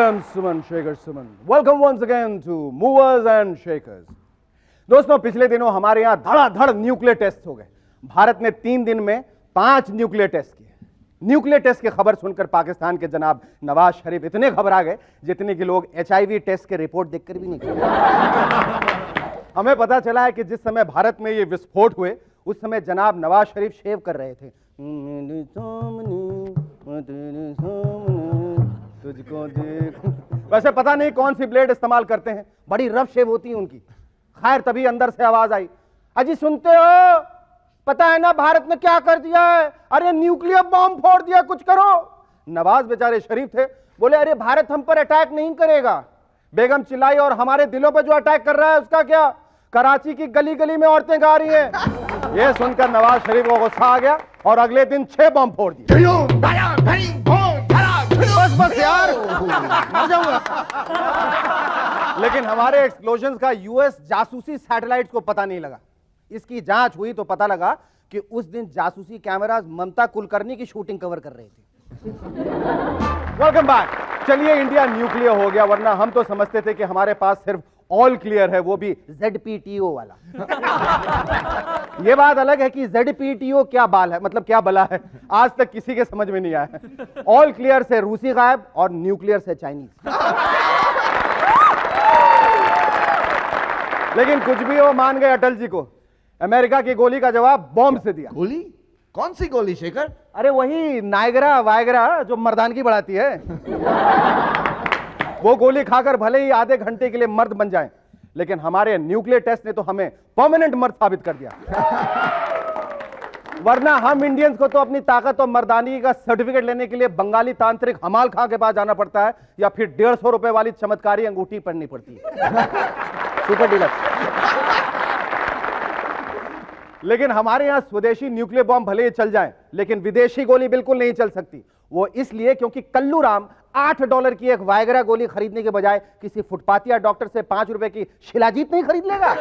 am Suman Shekhar Suman. Welcome once again to Movers and Shakers. दोस्तों, पिछले दिनों हमारे यहां धड़ाधड़ न्यूक्लियर टेस्ट हो गए। भारत ने 3 दिन में 5 न्यूक्लियर टेस्ट किए। न्यूक्लियर टेस्ट की खबर सुनकर पाकिस्तान के जनाब नवाज शरीफ इतने घबरा गए जितने कि लोग HIV टेस्ट के रिपोर्ट देखकर भी नहीं गए। हमें पता चला है कि जिस समय भारत में ये विस्फोट हुए उस समय जनाब नवाज शरीफ शेव कर रहे थे। तुझको देख, वैसे पता नहीं कौन सी ब्लेड इस्तेमाल करते हैं, बड़ी रफ शेव होती है उनकी। खैर, तभी अंदर से आवाज आई, अजी सुनते हो, पता है ना भारत ने क्या कर दिया है? अरे न्यूक्लियर बॉम्ब फोड़ दिया, कुछ करो। नवाज बेचारे शरीफ थे, बोले अरे भारत हम पर अटैक नहीं करेगा। बेगम चिल्लाई, और हमारे दिलों पर जो अटैक कर रहा है उसका क्या? कराची की गली गली में औरतें गा रही हैं। यह सुनकर नवाज शरीफ को गुस्सा आ गया और अगले दिन 6 बम फोड़ दिए। बस यार, मर जाऊंगा। लेकिन हमारे एक्सप्लोजन का यूएस जासूसी सैटेलाइट को पता नहीं लगा। इसकी जांच हुई तो पता लगा कि उस दिन जासूसी कैमरास ममता कुलकर्णी की शूटिंग कवर कर रहे थे। Welcome back. चलिए, इंडिया न्यूक्लियर हो गया, वरना हम तो समझते थे कि हमारे पास सिर्फ ऑल क्लियर है, वो भी ZPTO वाला। यह बात अलग है कि ZPTO क्या बाल है, मतलब क्या बला है, आज तक किसी के समझ में नहीं आया। ऑल क्लियर से रूसी गायब और न्यूक्लियर से चाइनीज। लेकिन कुछ भी हो, मान गए अटल जी को। अमेरिका की गोली का जवाब बॉम्ब से दिया। गोली? कौन सी गोली शेखर? अरे वही नायगरा वायगरा जो मर्दानगी बढ़ाती है। वो गोली खाकर भले ही आधे घंटे के लिए मर्द बन जाएं, लेकिन हमारे न्यूक्लियर टेस्ट ने तो हमें परमानेंट मर्द साबित कर दिया। वरना हम इंडियंस को तो अपनी ताकत और मर्दानगी का सर्टिफिकेट लेने के लिए बंगाली तांत्रिक हमाल खां के पास जाना पड़ता है, या फिर 150 रुपए वाली चमत्कारी अंगूठी पहननी पड़ती है। Super deluxe. लेकिन हमारे यहां स्वदेशी न्यूक्लियर बॉम्ब भले ही चल जाएं, लेकिन विदेशी गोली बिल्कुल नहीं चल सकती। वो इसलिए क्योंकि कल्लू राम $8 की एक वायगरा गोली खरीदने के बजाय किसी फुटपातिया डॉक्टर से 5 रुपए की शिलाजीत नहीं खरीद लेगा।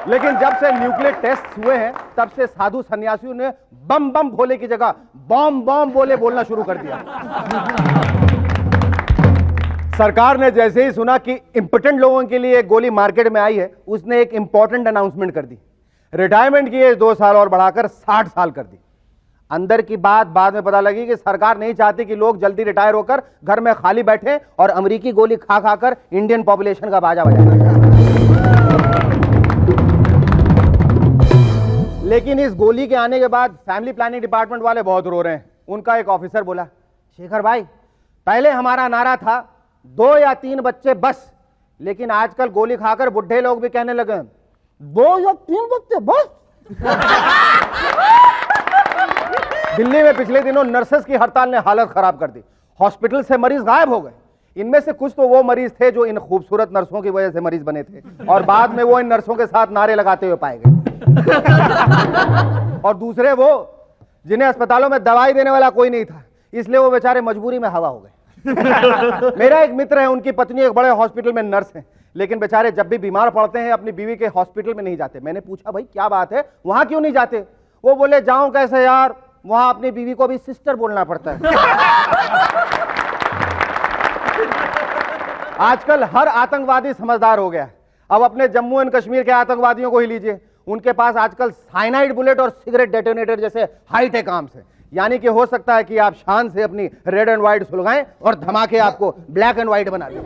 लेकिन जब से न्यूक्लियर टेस्ट हुए हैं, तब से साधु सन्यासियों ने बम बम भोले की जगह बॉम्ब बॉम्ब बोले बोलना शुरू कर दिया। सरकार ने जैसे ही सुना कि इंपोर्टेंट लोगों के लिए एक गोली मार्केट में आई है, उसने एक इंपॉर्टेंट अनाउंसमेंट कर दी। रिटायरमेंट की एज 2 साल और बढ़ाकर 60 साल कर दी। अंदर की बात बाद में पता लगी कि सरकार नहीं चाहती कि लोग जल्दी रिटायर होकर घर में खाली बैठे और अमेरिकी गोली खा खाकर इंडियन पॉपुलेशन का बाजा बजाए। लेकिन इस गोली के आने के बाद फैमिली प्लानिंग डिपार्टमेंट वाले बहुत रो रहे हैं। उनका एक ऑफिसर बोला, शेखर भाई, पहले हमारा नारा था 2 या 3 बच्चे बस, लेकिन आजकल गोली खाकर बुढ़े लोग भी कहने लगे 2 या 3 बच्चे बस। दिल्ली में पिछले दिनों नर्सेस की हड़ताल ने हालत खराब कर दी। हॉस्पिटल से मरीज गायब हो गए। इनमें से कुछ तो वो मरीज थे जो इन खूबसूरत नर्सों की वजह से मरीज बने थे, और बाद में वो इन नर्सों के साथ नारे लगाते हुए पाए गए। और दूसरे वो जिन्हें अस्पतालों में दवाई देने वाला कोई नहीं था, इसलिए वो बेचारे मजबूरी में हवा हो गए। मेरा एक मित्र है, उनकी पत्नी एक बड़े हॉस्पिटल में नर्स है, लेकिन बेचारे जब भी बीमार पड़ते हैं अपनी बीवी के हॉस्पिटल में नहीं जाते। मैंने पूछा, भाई क्या बात है, वहां क्यों नहीं जाते? वो बोले, जाऊं कैसे यार, वहां अपनी बीवी को भी सिस्टर बोलना पड़ता है। आजकल हर आतंकवादी समझदार हो गया। अब अपने जम्मू एंड कश्मीर के आतंकवादियों को ही लीजिए, उनके पास आजकल साइनाइड बुलेट और सिगरेट डेटोनेटर जैसे हाईटेक आर्म्स हैं। यानी कि हो सकता है कि आप शान से अपनी रेड एंड व्हाइट सुलगाएं और धमाके आपको ब्लैक एंड व्हाइट बना दें।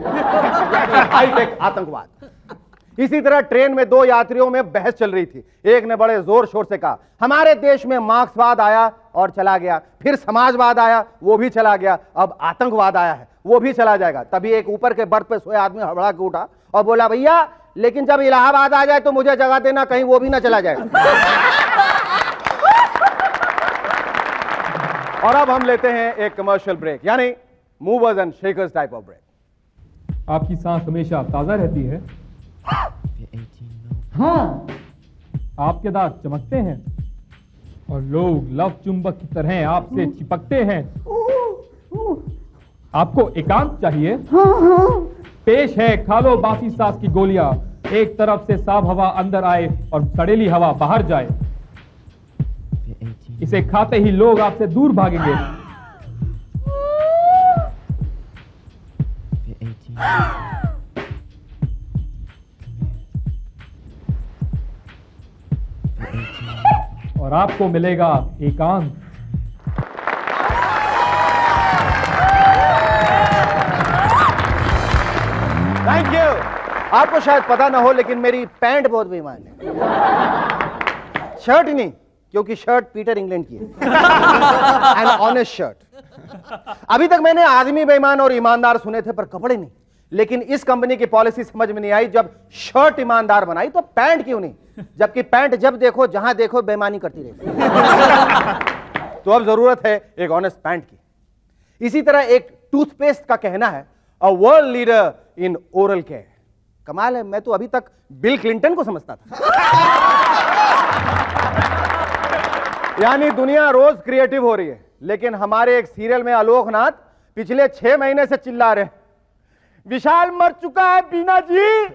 हाईटेक आतंकवाद। इसी तरह ट्रेन में 2 यात्रियों में बहस चल रही थी। एक ने बड़े जोर शोर से कहा, हमारे देश में मार्क्सवाद आया और चला गया, फिर समाजवाद आया, वो भी चला गया, अब आतंकवाद आया है, वो भी चला जाएगा। तभी एक ऊपर के बर्थ पे सोए आदमी हड़बड़ा के उठा और बोला, भैया लेकिन जब इलाहाबाद आ जाए तो मुझे जगह देना, कहीं वो भी ना चला जाए। और अब हम लेते हैं एक कमर्शियल ब्रेक, यानी movers and shakers type of break. आपकी सांस हमेशा ताजा रहती है? हाँ। आपके दांत चमकते हैं और लोग लव चुंबक की तरह आपसे चिपकते हैं। आपको एकांत चाहिए? पेश है खालो बासी सांस की गोलियां। एक तरफ से साफ हवा अंदर आए और सड़ेली हवा बाहर जाए। इसे खाते ही लोग आपसे दूर भागेंगे। और आपको मिलेगा एकांत। Thank you. आपको शायद पता ना हो लेकिन मेरी पैंट बहुत बेईमान है। शर्ट नहीं, क्योंकि शर्ट पीटर इंग्लैंड की है। An honest shirt. अभी तक मैंने आदमी बेईमान और ईमानदार सुने थे पर कपड़े नहीं। लेकिन इस कंपनी की पॉलिसी समझ में नहीं आई, जब शर्ट ईमानदार बनाई तो पैंट क्यों नहीं, जबकि पैंट जब देखो जहां देखो बेईमानी करती रहती। तो अब जरूरत है एक ऑनेस्ट पैंट की। इसी तरह एक टूथपेस्ट का कहना है a world leader in oral care. कमाल है, मैं तो अभी तक बिल क्लिंटन को समझता था। यानी दुनिया रोज क्रिएटिव हो रही है, लेकिन हमारे एक सीरियल में आलोकनाथ पिछले 6 महीने से चिल्ला रहे, विशाल मर चुका है बीना जी,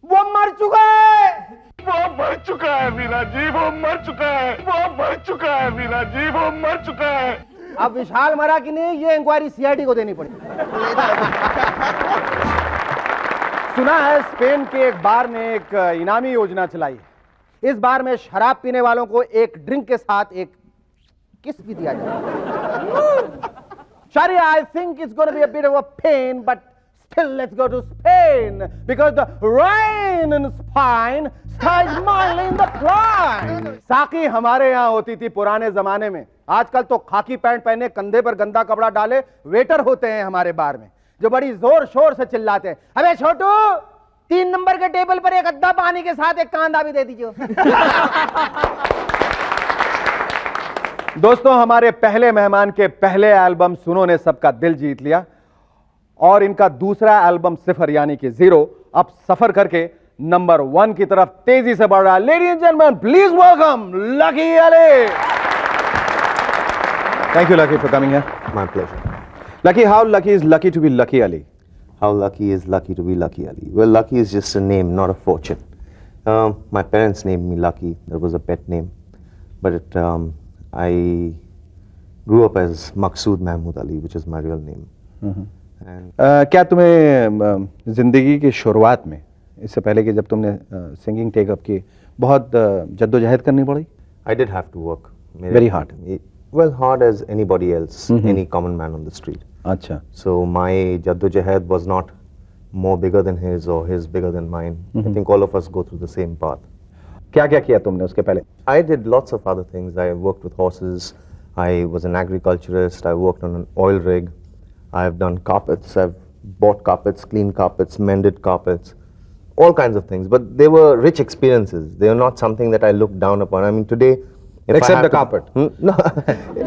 वो मर चुका है, वो मर चुका है मीरा जी, वो मर चुका है, वो मर चुका है मीरा जी, वो मर चुका है। अब विशाल मरा कि नहीं ये इंक्वायरी सीआईडी को देनी पड़ी। सुना है स्पेन के एक बार ने एक इनामी योजना चलाई है। इस बार में शराब पीने वालों को एक ड्रिंक के साथ एक किस भी दिया जाए। Sorry, I think it's going to be a bit of a pain, but still let's go to Spain because the rain in Spain starts smiling the climb. साकी हमारे यहाँ होती थी पुराने जमाने में। आजकल तो खाकी पैंट पहने कंधे पर गंदा कपड़ा डाले वेटर होते हैं हमारे बार में, जो बड़ी जोर शोर से चिल्लाते हैं, अबे छोटू 3 नंबर के टेबल पर एक अद्दा पानी के साथ एक कांदा भी दे दीजिए। दोस्तों, हमारे पहले मेहमान के पहले एल्बम सुनो ने सबका दिल जीत लिया और इनका दूसरा एल्बम सिफर यानी कि 0 अब सफर करके नंबर 1 की तरफ तेजी से बढ़ रहा है। Ladies and gentleman, please welcome lucky Ali. Thank you, Lucky, for coming here. My pleasure. Lucky, how lucky is Lucky to be Lucky Ali? How lucky is Lucky to be Lucky Ali? Well, Lucky is just a name, not a fortune. My parents named me Lucky. That was a pet name. But I grew up as Maqsood Mahmood Ali, which is my real name. And क्या तुम्हें जिंदगी की शुरुआत में, इससे पहले कि जब तुमने सिंगिंग टेक अप की, बहुत जद्दोजहद करनी पड़ी? I did have to work. Very hard. Well, hard as anybody else, any common man on the street. अच्छा. So my jaddojahed was not more bigger than his or his bigger than mine. I think all of us go through the same path. क्या क्या किया तुमने उसके पहले? I did lots of other things. I worked with horses. I was an agriculturist. I worked on an oil rig. I've done carpets. I've bought carpets, cleaned carpets, mended carpets, all kinds of things. But they were rich experiences. They are not something that I look down upon. I mean, today, except the carpet. No,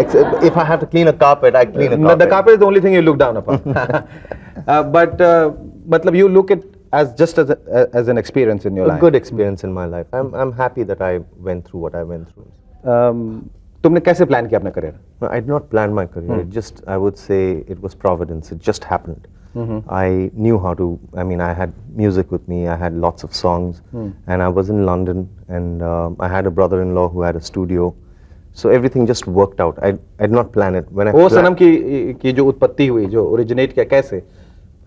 except if I have to clean a carpet, I clean a carpet. No, the carpet is the only thing you look down upon. But you look at as just as an experience in your life. A good experience in my life. I'm happy that I went through what I went through. तुमने कैसे plan किया अपना career? I did not plan my career. It just, I would say, it was providence. It just happened. I knew how to. I mean, I had music with me. I had lots of songs, and I was in London, and I had a brother-in-law who had a studio. So everything just worked out. I did not plan it. When I वो सनम की जो उत्पत्ति हुई, जो originate किया, कैसे?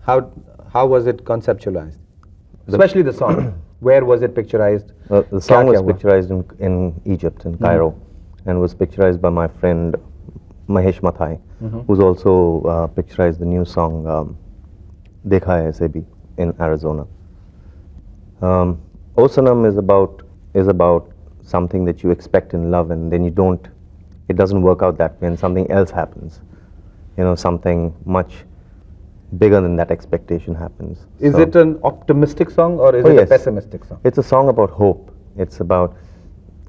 How was it conceptualized? Especially the song. Where was it picturized? The song was picturized in Egypt, in Cairo, and was picturized by my friend Mahesh Mathai, who's also picturized the new song Dekha Hai Aise Bhi in Arizona. O Sanam is about something that you expect in love, and then it doesn't work out that way, and something else happens. You know, something much bigger than that expectation happens. Is it an optimistic song or is it a pessimistic song? It's a song about hope. It's about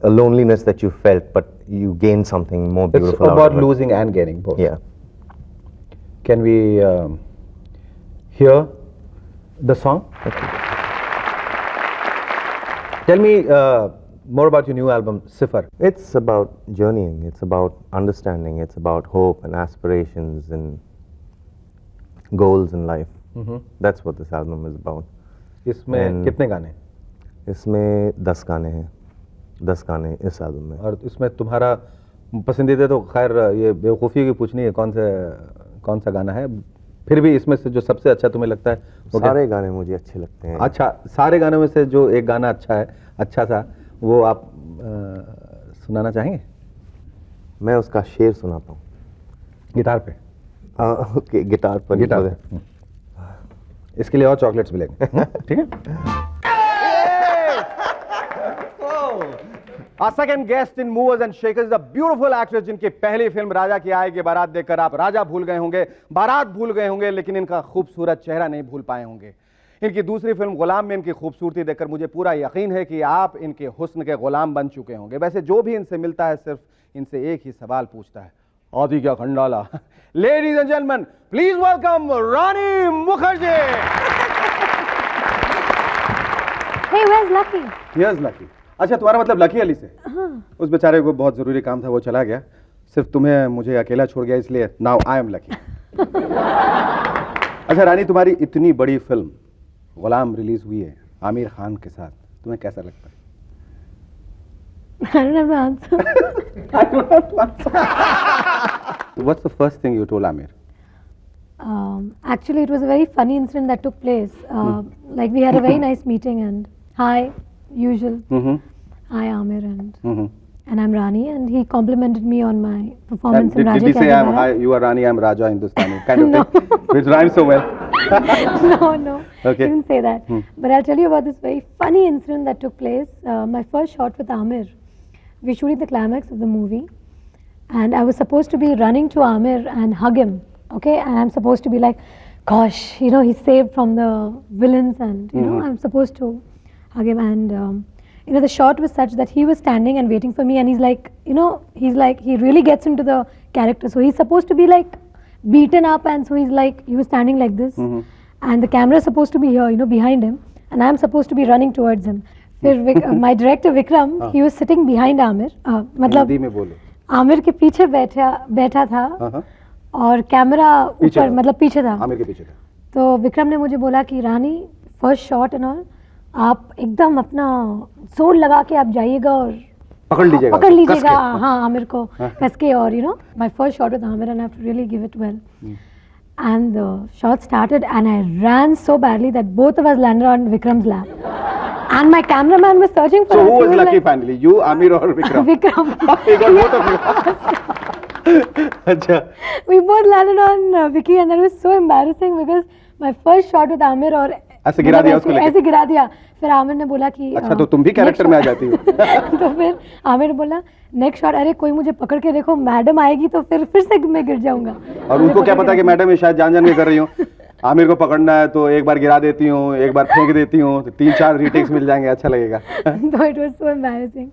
a loneliness that you felt, but you gain something more beautiful. It's about losing and gaining both. Yeah. Can we hear the song? Okay. Tell me more about your new album, Sifar. It's about journeying. It's about understanding. It's about hope and aspirations and goals in life. That's what this album is about. इसमें कितने गाने? इसमें 10 गाने हैं. 10 गाने इस album में. और इसमें तुम्हारा पसंदीदा तो खैर ये बेवकूफ़ी की पूछनी है, कौन सा गाना है? फिर भी इसमें से जो सबसे अच्छा तुम्हें लगता है वो क्या? सारे गाने मुझे अच्छे लगते हैं। अच्छा, सारे गानों में से जो एक गाना अच्छा है, अच्छा सा, वो आप सुनाना चाहेंगे? मैं उसका शेर सुनाता हूँ। गिटार पे? ओके, गिटार पर। गिटार पे। इसके लिए और चॉकलेट्स मिलेंगे। ठीक है। Our second guest in Movers and Shakers is a beautiful actress जिनकी पहली फिल्म राजा की आएगी बारात देखकर आप राजा भूल गए होंगे, बारात भूल गए होंगे, लेकिन इनका खूबसूरत चेहरा नहीं भूल पाए होंगे। इनकी दूसरी फिल्म गुलाम में इनकी खूबसूरती देखकर मुझे पूरा यकीन है कि आप इनके हुस्न के गुलाम बन चुके होंगे। वैसे जो भी इनसे मिलता है सिर्फ इनसे एक ही सवाल पूछता है, Atika Khandala. Ladies and gentleman, please welcome Rani Mukherjee. Hey, where's Lucky? Here's Lucky. अच्छा, तुम्हारा मतलब लकी अली से? हाँ। उस बेचारे को बहुत जरूरी काम था, वो चला गया, सिर्फ तुम्हें मुझे अकेला छोड़ गया, इसलिए नाउ आई एम लकी। अच्छा रानी, तुम्हारी इतनी बड़ी फिल्म गुलाम रिलीज हुई है आमिर खान के साथ, तुम्हें कैसा लगता है? I don't have to answer. I don't have to answer. What's the first thing you told Amir? Actually, it was a very funny incident that took place. Like we had a very nice meeting and hi, usual. Hi, Amir, and I'm Rani, and he complimented me on my performance in Raja Did he say Kya Hai? you are Rani, I'm Raja Hindustani, kind of thing, which rhymes so well? No, Okay. he didn't say that. But I'll tell you about this very funny incident that took place. My first shot with Amir, we were shooting the climax of the movie, and I was supposed to be running to Amir and hug him, okay? And I'm supposed to be like, gosh, you know, he's saved from the villains, and you know, I'm supposed to hug him. And you know, the shot was such that he was standing and waiting for me, and he's like, you know, he really gets into the character. So he's supposed to be like beaten up, and so he's like, he was standing like this, and the camera is supposed to be here, you know, behind him, and I'm supposed to be running towards him. My director Vikram, he was sitting behind Amir, मतलब हिंदी में बोलो। आमिर के पीछे बैठा था और camera ऊपर मतलब पीछे था, आमिर के पीछे था। तो विक्रम ने मुझे बोला कि रानी फर्स्ट शॉट एंड ऑल आप एकदम अपना जोर लगा के आप जाइएगा और पकड़ लीजिएगा, हाँ कस के। आमिर को कस के, और you know my first shot with Aamir and I have to really give it well and the shot started and I ran so badly that both of us landed on Vikram's lap and my cameraman was searching for So us. who He was lucky like, finally, you, Amir or Vikram? Vikram. He got both of you. अच्छा। We both landed on Vicky and that was so embarrassing because my first shot with Amir और ऐसे गिरा दिया उसको लेके? ऐसे गिरा दिया। फिर आमिर ने बोला कि अच्छा, तो तुम भी कैरेक्टर में आ जाती हो। तो फिर आमिर ने बोला नेक्स्ट शॉट, अरे कोई मुझे पकड़ के देखो, मैडम आएगी तो फिर से मैं गिर जाऊंगा। और उनको क्या पता कि मैडम ये शायद जान के कर रही हूँ, आमिर को पकड़ना है तो एक बार गिरा देती हूँ, एक बार फेंक देती हूँ, तो 3-4 रीटेक्स मिल जाएंगे, अच्छा लगेगा। तो इट वाज सो एम्बैरेसिंग।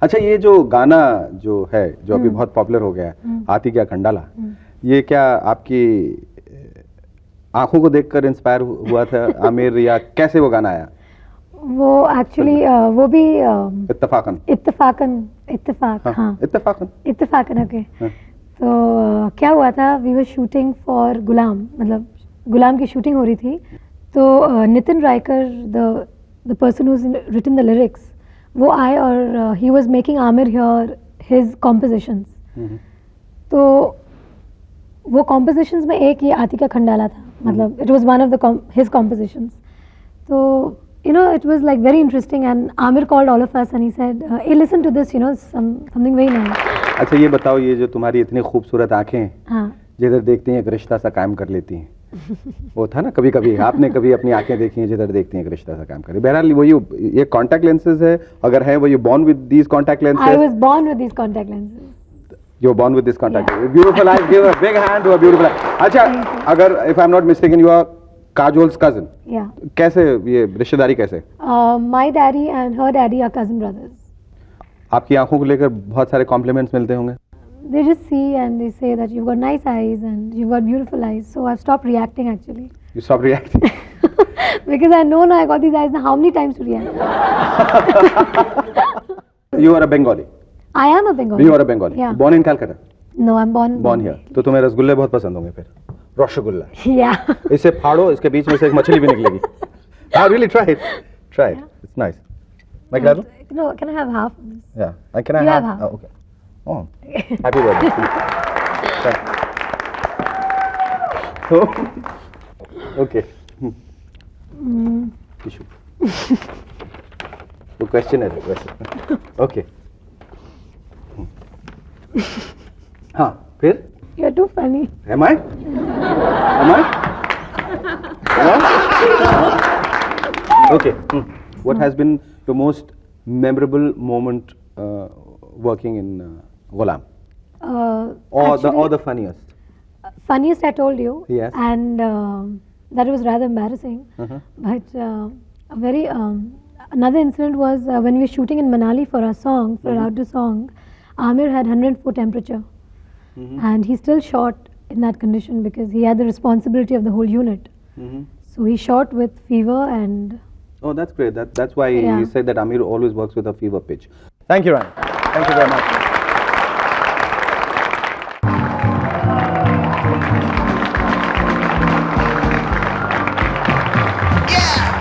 अच्छा, ये जो गाना जो है जो अभी बहुत पॉपुलर हो गया है, आतिका खंडाला, ये क्या आपकी आंखों को देखकर इंस्पायर हुआ था आमिर, या कैसे वो गाना आया? वो एक्चुअली वो भी इत्तेफाक ओके। तो क्या हुआ था, we were shooting for Ghulam, मतलब गुलाम की शूटिंग हो रही थी, तो Nitin Raikar the person who has written the lyrics, वो आए और he was making Aamir hear his compositions. तो वो कॉम्पोजिशंस में एक ये आतिका खंडाला था, मतलब it was one of the his compositions. तो you know, it was like very interesting and Amir called all of us and he said, hey, listen to this, you know, something very nice. अच्छा, ये बताओ, ये जो तुम्हारी इतनी खूबसूरत आंखें हैं, हाँ, जिधर देखती हैं एक रिश्ता सा कायम कर लेती हैं, वो था ना कभी कभी आपने कभी अपनी आंखें देखी हैं जिधर देखती हैं एक रिश्ता सा कायम करे। बहरहाल वो ये कॉन्टैक्ट लेंसेज है, अगर है वो, you born with these contact lenses? I was born with these contact lenses. You were born with this contact. Beautiful eyes. Give a big hand to a beautiful eye. अच्छा, अगर if I'm not mistaken, you are काजोल्स cousin. Yeah. कैसे ये रिश्तेदारी कैसे? My daddy and her daddy are cousin brothers. आपकी आंखों को लेकर बहुत सारे कॉम्प्लीमेंट्स मिलते होंगे? They just see and they say that you've got nice eyes and you've got beautiful eyes. So I've stopped reacting actually. You stop reacting? Because I know now I got these eyes, now how many times to react? You are a Bengali. I am a Bengali. You are a Bengali. Yeah. Born in Calcutta. No, I'm born here. तो तुम्हें रसगुल्ले बहुत पसंद होंगे फिर? Rasgulla. Yeah. इसे फाड़ो, इसके बीच में से एक मछली भी निकलेगी। हाँ, really try it. Try it. It's nice. मैं खिला दूँ? No, can I have half of this? Yeah. Can I You have? have half. Oh, okay. Oh. Happy birthday. Okay तो क्वेश्चन है वैसे. ओके. हाँ फिर. You're too funny. Am I? Okay. What has been your most memorable moment working in Ghulam? Or the funniest? Funniest I told you. Yes. And that was rather embarrassing. But a very another incident was when we were shooting in Manali for our song, for our outdoor song. Amir had 104 temperature, and he still shot in that condition because he had the responsibility of the whole unit. So he shot with fever and. Oh, that's great. That's why Yeah. he said that Amir always works with a fever pitch. Thank you, Rani. Thank you very much.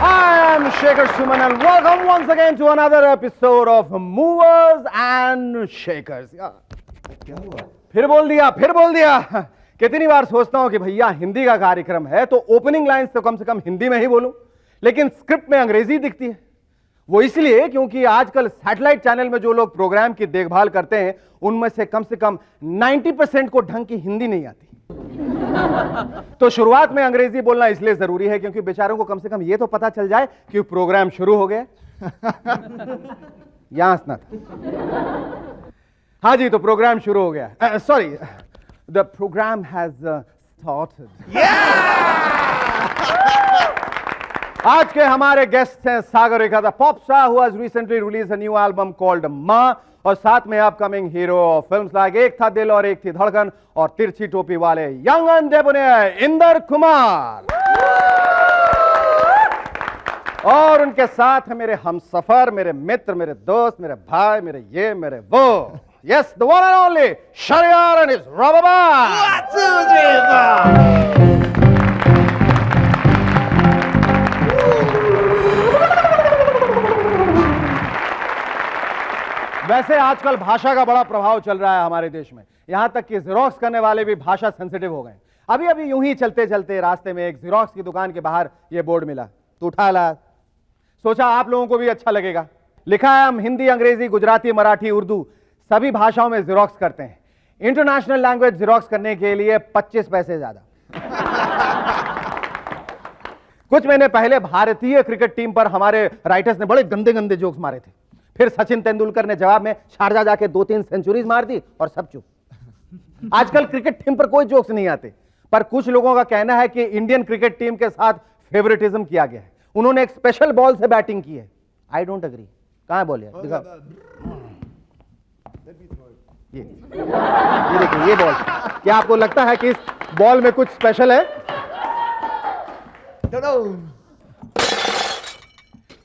I am Shekhar Suman and welcome once again to another episode of Movers and Shakers. फिर बोल दिया. कितनी बार सोचता हूं कि भैया हिंदी का कार्यक्रम है तो ओपनिंग लाइंस तो कम से कम हिंदी में ही बोलूं, लेकिन स्क्रिप्ट में अंग्रेजी दिखती है. वो इसलिए क्योंकि आजकल सैटेलाइट चैनल में जो लोग प्रोग्राम की देखभाल करते हैं उनमें से कम 90% को ढंग की हिंदी नहीं आती. तो शुरुआत में अंग्रेजी बोलना इसलिए जरूरी है क्योंकि बेचारों को कम से कम ये तो पता चल जाए कि प्रोग्राम शुरू हो गया. यहां हंसना था. हाँ जी, तो प्रोग्राम शुरू हो गया. Sorry, the program has started. आज के हमारे गेस्ट हैं Sagar Rekha, the pop star who has recently release a new album called Maa, और साथ में upcoming hero of films like Ek Tha दिल और एक थी धड़कन और तिरछी टोपी वाले young and debonair Inder Kumar. और उनके साथ है मेरे हमसफर, मेरे मित्र, मेरे दोस्त, मेरे भाई, मेरे ये मेरे वो. Yes, the one and only Shahriyar and his rubber band. वैसे आजकल भाषा का बड़ा प्रभाव चल रहा है हमारे देश में, यहां तक कि जेरोक्स करने वाले भी भाषा सेंसिटिव हो गए. अभी अभी यूं ही चलते चलते रास्ते में एक जेरोक्स की दुकान के बाहर ये बोर्ड मिला, तो उठा ला. सोचा आप लोगों को भी अच्छा लगेगा. लिखा है हम हिंदी, अंग्रेजी, गुजराती, मराठी, उर्दू सभी भाषाओं में जेरोक्स करते हैं. इंटरनेशनल लैंग्वेज जेरोक्स करने के लिए 25 पैसे ज्यादा. कुछ महीने पहले भारतीय क्रिकेट टीम पर हमारे राइटर्स ने बड़े गंदे गंदे जोक्स मारे थे. फिर सचिन तेंदुलकर ने जवाब में शारजा जाके 2-3 सेंचुरीज मार दी और सब चुप. आजकल क्रिकेट टीम पर कोई जोक्स नहीं आते, पर कुछ लोगों का कहना है कि इंडियन क्रिकेट टीम के साथ फेवरेटिज्म किया गया है. उन्होंने एक स्पेशल बॉल से बैटिंग की है. I don't agree. कहां है बॉल? ये देखिए ये बॉल. क्या आपको लगता है कि इस बॉल में कुछ स्पेशल है?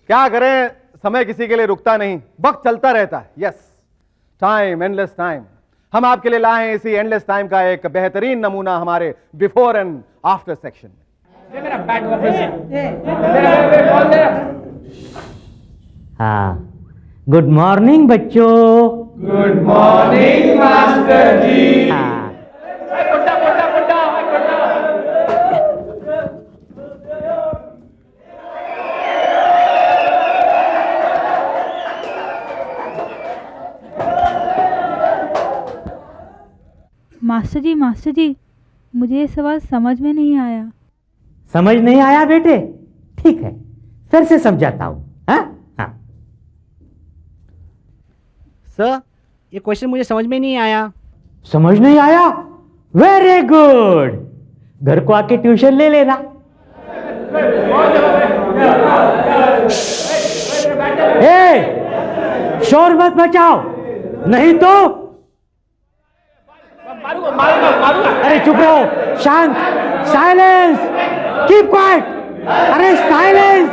क्या करें, समय किसी के लिए रुकता नहीं, वक्त चलता रहता है. Yes, time, endless time. हम आपके लिए लाए हैं इसी एंडलेस टाइम का एक बेहतरीन नमूना हमारे बिफोर एंड आफ्टर सेक्शन में. हाँ, गुड मॉर्निंग बच्चों. गुड मॉर्निंग मास्टर जी. हाँ, मास्टर जी, मुझे ये सवाल समझ में नहीं आया. समझ नहीं आया बेटे? ठीक है, फिर से समझाता हूं. हाँ हाँ. सर, ये क्वेश्चन मुझे समझ में नहीं आया. समझ नहीं आया? Very good. घर को आके ट्यूशन ले लेना. ए, शोर मत मचाओ, नहीं तो अरे चुप रहो, शांत, साइलेंस, कीप क्वाइट. अरे साइलेंस,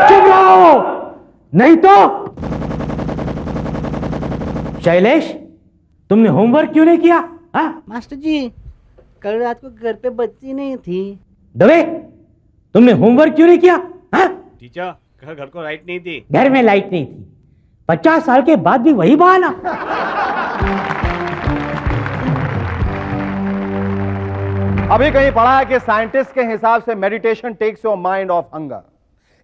चुप रहो, नहीं तो. शैलेश, तुमने होमवर्क क्यों नहीं किया? हाँ? मास्टर जी, कल रात को घर पे बच्ची नहीं थी. दवे, तुमने होमवर्क क्यों नहीं किया? हाँ? टीचर, घर को लाइट नहीं थी. घर में लाइट नहीं थी. 50 साल के बाद भी वही बहाना. अभी कहीं पढ़ा है कि साइंटिस्ट के हिसाब से meditation takes your mind off hunger,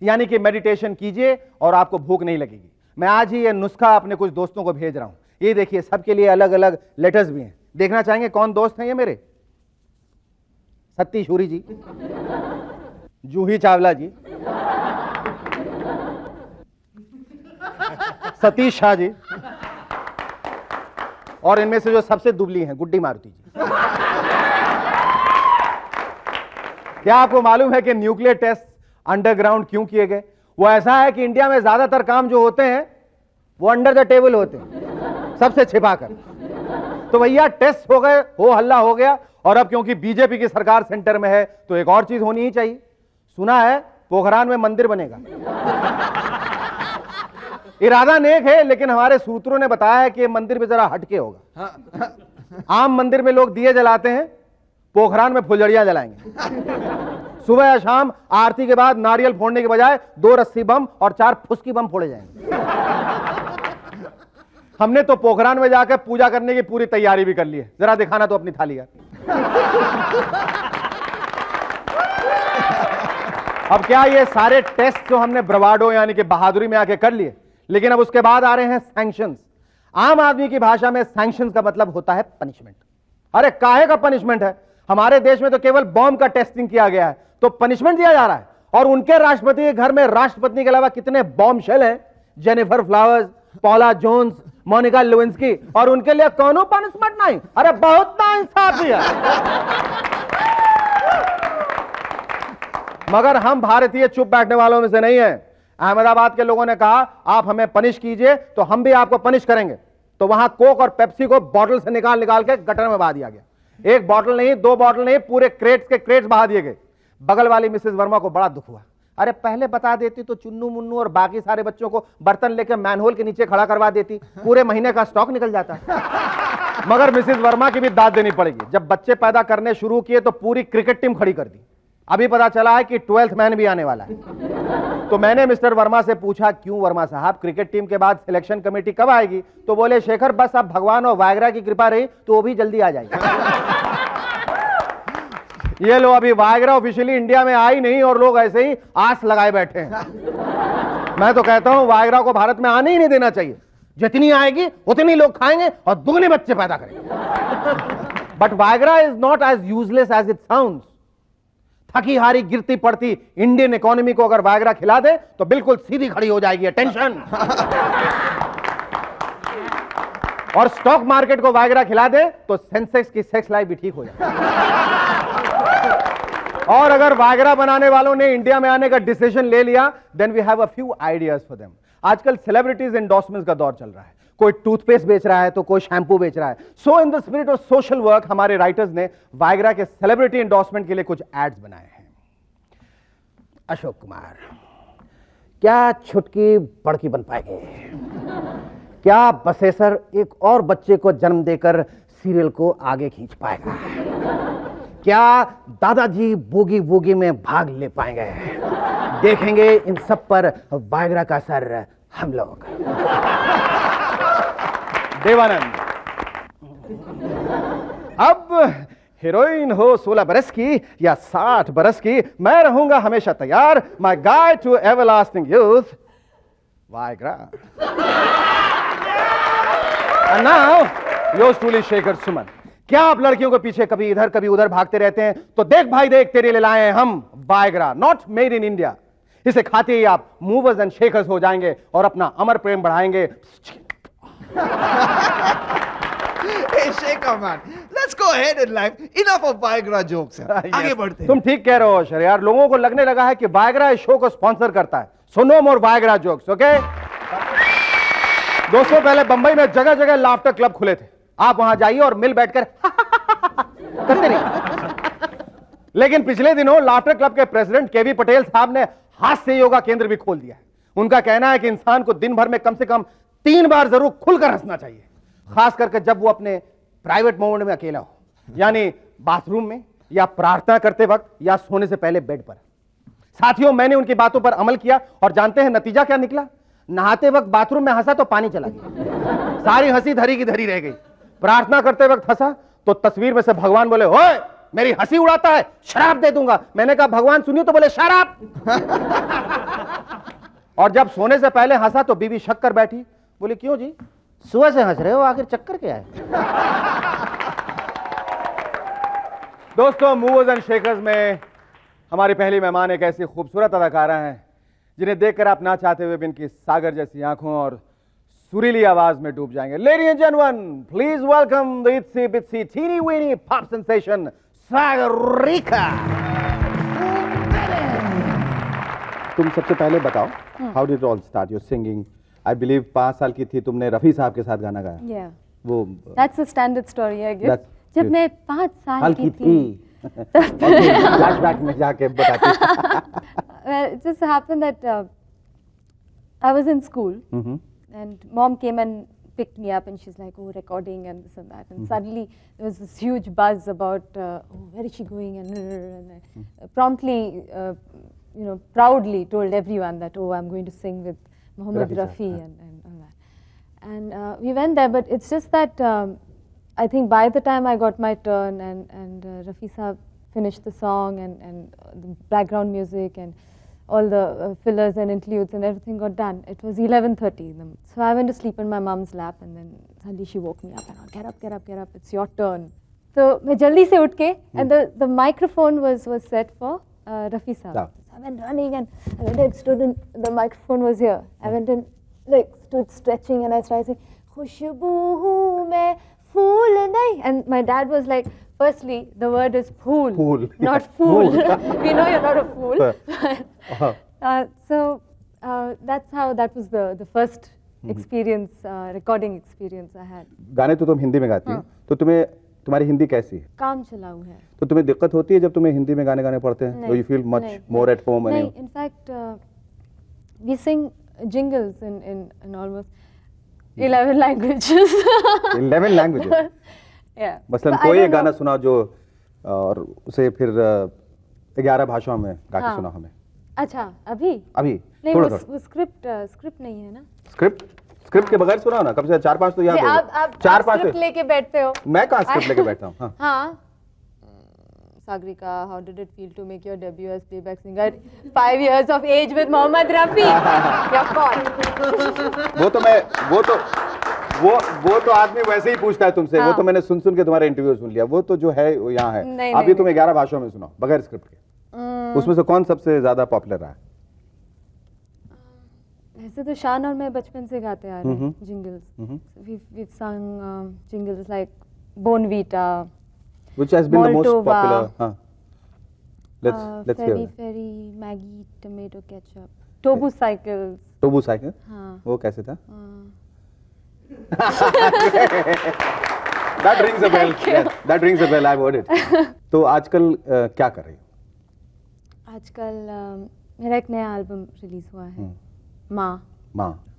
यानी कि मेडिटेशन कीजिए और आपको भूख नहीं लगेगी। मैं आज ही ये नुस्खा अपने कुछ दोस्तों को भेज रहा हूं। ये देखिए, सबके लिए अलग अलग लेटर्स भी हैं। देखना चाहेंगे कौन दोस्त हैं ये मेरे? सतीश हुरी जी, जूही चावला जी, सतीश शाह जी, और इनमें से जो सबसे दुबली हैं गुड्डी मारुति जी। क्या आपको मालूम है कि न्यूक्लियर टेस्ट अंडरग्राउंड क्यों किए गए? वो ऐसा है कि इंडिया में ज्यादातर काम जो होते हैं वो अंडर द टेबल होते हैं, सबसे छिपा कर। तो भैया टेस्ट हो गए, हो हल्ला हो गया, और अब क्योंकि बीजेपी की सरकार सेंटर में है तो एक और चीज होनी ही चाहिए। सुना है पोखरान में मंदिर बनेगा। इरादा नेक है, लेकिन हमारे सूत्रों ने बताया है कि मंदिर भी जरा हटके होगा। आम मंदिर में लोग दिए जलाते हैं, पोखरान में फुलझड़ियां जलाएंगे। सुबह या शाम आरती के बाद नारियल फोड़ने के बजाय 2 रस्सी बम और 4 फुसकी बम फोड़े जाएंगे। हमने तो पोखरान में जाकर पूजा करने की पूरी तैयारी भी कर ली है। जरा दिखाना तो अपनी थाली यार। अब क्या ये सारे टेस्ट जो हमने ब्रवाडो यानी कि बहादुरी में आके कर लिए, लेकिन अब उसके बाद आ रहे हैं सैंक्शंस। आम आदमी की भाषा में सैंक्शंस का मतलब होता है पनिशमेंट। अरे काहे का पनिशमेंट है? हमारे देश में तो केवल बॉम्ब का टेस्टिंग किया गया है, तो पनिशमेंट दिया जा रहा है। और उनके राष्ट्रपति के घर में राष्ट्रपति के अलावा कितने बॉम्ब शेल हैं, Jennifer Flowers, Paula Jones, Monica Lewinsky, और उनके लिए कौनो पनिशमेंट नहीं। अरे बहुत नाइंसाफी है। मगर हम भारतीय चुप बैठने वालों में से नहीं है। अहमदाबाद के लोगों ने कहा आप हमें पनिश कीजिए तो हम भी आपको पनिश करेंगे। तो वहां कोक और पेप्सी को बॉटल से निकाल के गटर में बहा दिया गया। 1 बॉटल नहीं, 2 बॉटल नहीं, पूरे क्रेट्स के क्रेट्स बहा दिए गए। बगल वाली मिसेस वर्मा को बड़ा दुख हुआ। अरे पहले बता देती तो चुन्नू मुन्नू और बाकी सारे बच्चों को बर्तन लेकर मैनहोल के नीचे खड़ा करवा देती, पूरे महीने का स्टॉक निकल जाता। मगर मिसेस वर्मा की भी दाद देनी पड़ेगी। जब बच्चे पैदा करने शुरू किए तो पूरी क्रिकेट टीम खड़ी कर दी। अभी पता चला है कि 12th मैन भी आने वाला है। तो मैंने मिस्टर वर्मा से पूछा, क्यों वर्मा साहब, क्रिकेट टीम के बाद सिलेक्शन कमेटी कब आएगी? तो बोले, शेखर बस अब भगवान और वायग्रा की कृपा रही तो वो भी जल्दी आ जाएगी। ये लो, अभी वायग्रा ऑफिशियली इंडिया में आई नहीं और लोग ऐसे ही आस लगाए बैठे हैं। मैं तो कहता हूं वायग्रा को भारत में आने ही नहीं देना चाहिए। जितनी आएगी उतनी लोग खाएंगे और दुगने बच्चे पैदा करेंगे। But Viagra is not as useless as it sounds. थकी हारी गिरती पड़ती इंडियन इकोनॉमी को अगर वायग्रा खिला दे तो बिल्कुल सीधी खड़ी हो जाएगी। अटेंशन। और स्टॉक मार्केट को वायग्रा खिला दे तो सेंसेक्स की सेक्स लाइफ भी ठीक हो जाएगी। और अगर वायग्रा बनाने वालों ने इंडिया में आने का डिसीजन ले लिया, then we have a few ideas for them. आजकल सेलिब्रिटीज एंडोर्समेंट्स का दौर चल रहा है। कोई टूथपेस्ट बेच रहा है तो कोई शैम्पू बेच रहा है। So in the spirit of social work हमारे राइटर्स ने वायग्रा के सेलिब्रिटी एंडोर्समेंट के लिए कुछ एड्स बनाए हैं। अशोक कुमार, क्या छुटकी बड़की बन पाएंगे? क्या बसेसर एक और बच्चे को जन्म देकर सीरियल को आगे खींच पाएगा? क्या दादाजी बूगी वूगी में भाग ले पाएंगे? देखेंगे इन सब पर वायग्रा का असर हम लोग। देवानंद, अब हीरोइन हो 16 बरस की या 60 बरस की, मैं रहूंगा हमेशा तैयार। My guide to everlasting youth, Viagra. And now yours truly Shekhar Suman. क्या आप लड़कियों के पीछे कभी इधर कभी उधर भागते रहते हैं? तो देख भाई देख, तेरे लिए लाए हैं हम Viagra, not made in India. इसे खाते ही आप मूवर्स एंड शेकर्स हो जाएंगे और अपना अमर प्रेम बढ़ाएंगे। Hey, Shekhar man, let's go ahead in life. Enough of Viagra jokes. आगे बढ़ते हैं। तुम ठीक कह रहे हो शर यार, लोगों को लगने लगा है कि वायग्रा इस शो को स्पॉन्सर करता है। सो नो मोर वायग्रा जोक्स, ओके? दोस्तों, पहले बंबई में जगह जगह लाफ्टर क्लब खुले थे। आप वहां जाइए और मिल बैठकर करते रहिए। लेकिन पिछले दिनों लाफ्टर क्लब के प्रेसिडेंट केवी पटेल साहब ने हास्य योगा केंद्र भी खोल दिया है। उनका कहना है कि इंसान को दिन भर में कम से कम 3 बार जरूर खुलकर हंसना चाहिए, खास करके जब वो अपने प्राइवेट मोमेंट में अकेला हो, यानी बाथरूम में या प्रार्थना करते वक्त या सोने से पहले बेड पर। साथियों, मैंने उनकी बातों पर अमल किया और जानते हैं नतीजा क्या निकला? नहाते वक्त बाथरूम में हंसा तो पानी चला गया, सारी हंसी धरी की धरी रह गई। प्रार्थना करते वक्त हंसा तो तस्वीर में से भगवान बोले, ओए मेरी हंसी उड़ाता है, शराब दे दूंगा। मैंने कहा भगवान सुनिए तो बोले शराब। और जब सोने से पहले हंसा तो बीवी शक कर बैठी, बोली क्यों जी, सुबह से हंस रहे हो, आखिर चक्कर क्या है? दोस्तों, मूवर्स एंड शेकर्स में हमारी पहली मेहमान एक ऐसी खूबसूरत अदाकारा हैं जिन्हें देखकर आप ना चाहते हुए भी इनकी सागर जैसी आंखों और सुरीली आवाज में डूब जाएंगे। Ladies and gentleman, please welcome the itsy bitsy teeny weeny pop sensation Sagarika. तुम सबसे पहले बताओ, how did it all start your singing? I believe 5 साल की थी तुमने रफी साहब के साथ गाना गाया। Yeah. वो That's a standard story, I guess. जब मैं 5 साल की थी। फ्लैशबैक में जाके बताती। Well, it just happened that I was in school and mom came and picked me up and she's like, oh, recording and this and that. And suddenly there was this huge buzz about, oh, where is she going? And I promptly, proudly told everyone that, oh, I'm going to sing with Mohammed Rafi and all that. And we went there, but it's just that I think by the time I got my turn and Rafi Saab finished the song and the background music and all the fillers and interludes and everything got done, it was 11:30. So I went to sleep on my mom's lap and then suddenly she woke me up and get up, get up, get up, it's your turn. So I jaldi se utke and the microphone was set for Rafi Saab. So I went running and I went and stood and the microphone was here. I went and stood stretching and I started saying, Khushbu hu mein fool nahi. And my dad was like, firstly, the word is fool, not fool. We know you're not a fool. So that's how that was the first experience, recording experience I had. गाने तो तुम हिंदी में गाती हो, तो तुम्हारी हिंदी कैसी है? काम चलाऊ है। तो तुम्हें दिक्कत होती है जब तुम्हें हिंदी में गाने पड़ते हैं? So you feel much more at home? नहीं, in fact, we sing jingles in almost 11 languages. 11 languages? Yeah. मसलन कोई एक गाना सुनाओ जो और उसे फिर 11 भाषाओं में गा के सुनाओ हमें। अच्छा, अभी नहीं, वो स्क्रिप्ट नहीं है ना? स्क्रिप्ट के बगैर सुनाओ ना, कम से 4-5 तो याद होगा। आप 4-5 स्क्रिप्ट लेके बैठते हो। मैं कहाँ स्क्रिप्ट लेके बैठता हूँ? हाँ। Sagrika, how did it feel to make your debut as playback singer at 5 years of age with Mohammed Rafi? You're caught. वो तो आदमी वैसे ही पूछता है तुमसे। वो तो मैंने सुन के तुम्हारा इंटरव्यू सुन लिया। वो तो जो है वो यहाँ है। अभी तुम 11 भाषाओं में सुनाओ बगैर स्क्रिप्ट के। उसमें से कौन सबसे ज्यादा पॉपुलर रहा है? वैसे तो शान और मैं बचपन से गाते आ रहे हैं jingles. We've sung jingles like Bonvita, which has been the most popular. Let's hear. Ferry Ferry, Maggie tomato ketchup, Tobu cycles. Tobu cycle? हाँ. वो कैसे था? That rings a bell. Yes, that rings a bell. I've heard it. तो आजकल क्या कर रही हो? आजकल मेरा एक नया एल्बम रिलीज हुआ है, माँ।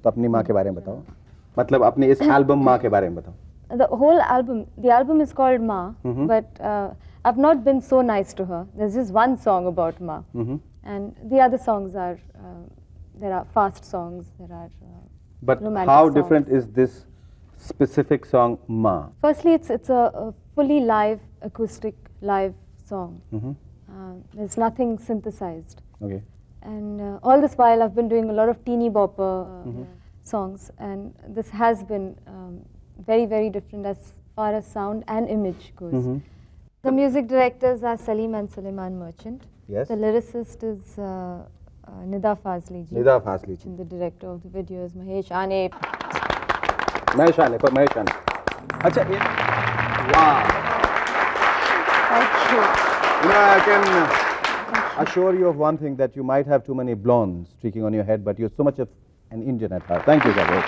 तो अपनी माँ के बारे में बताओ। मतलब अपने इस एल्बम माँ के बारे में बताओ। The album is called Ma, but I've not been so nice to her. There's just one song about Ma, and the other songs are there are fast songs, there are but romantic how songs. Different is this specific song Ma? Firstly, it's a fully live acoustic live song. There's nothing synthesized. Okay. And all this while I've been doing a lot of teeny bopper songs, and this has been very, very different as far as sound and image goes. The music directors are Salim and Suleiman Merchant. Yes. The lyricist is Nida Fazli ji. Nida Fazli ji. And the director of the video is Mahesh Ane. Mahesh Ane. Achha, wow. Thank you. I can assure you of one thing, that you might have too many blondes streaking on your head, but you're so much of an Indian at heart. Thank you, Gabriel.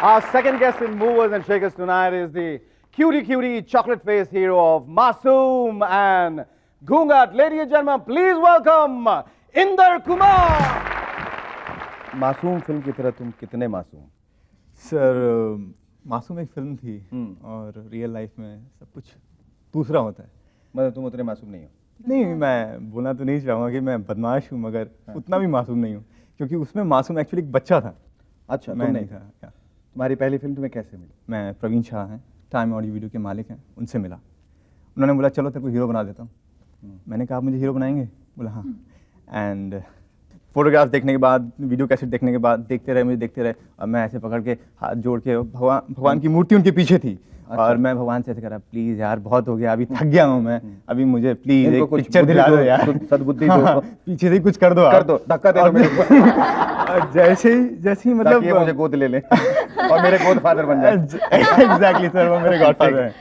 Our second guest in Movers and Shakers tonight is the cutie chocolate face hero of Masoom and Ghungat. Ladies and gentlemen, please welcome Inder Kumar. मासूम film की तरह तुम कितने मासूम? Sir, मासूम एक film थी और रियल लाइफ में सब कुछ दूसरा होता है। मतलब तुम उतने मासूम नहीं हो? नहीं, मैं बोलना तो नहीं चाहूँगा कि मैं बदमाश हूँ, मगर उतना भी मासूम नहीं हूँ, क्योंकि उसमें मासूम एक्चुअली एक बच्चा था। अच्छा, मैं नहीं था। क्या तुम्हारी पहली फिल्म तुम्हें कैसे मिली? मैं प्रवीण शाह हैं, टाइम ऑडियो वीडियो के मालिक हैं, उनसे मिला। उन्होंने बोला चलो तेरे को हीरो बना देता हूँ। मैंने कहा आप मुझे हीरो बनाएंगे? बोला हाँ। एंड फोटोग्राफ देखने के बाद, वीडियो कैसेट देखने के बाद देखते रहे और मैं ऐसे पकड़ के हाथ जोड़ के, भगवान की मूर्ति उनके पीछे थी। अच्छा। और मैं भगवान से ऐसे करा, प्लीज यार बहुत हो गया, अभी थक गया हूँ मैं, अभी मुझे प्लीज एक पिक्चर दिला दो यार, सद्बुद्धि दो, पीछे से कुछ कर दो, धक्का दे दो मेरे को। जैसे ही मतलब मुझे गोद ले ले और मेरे गॉड फादर बन जाए। एग्जैक्टली सर, वो मेरे गॉड फादर हैं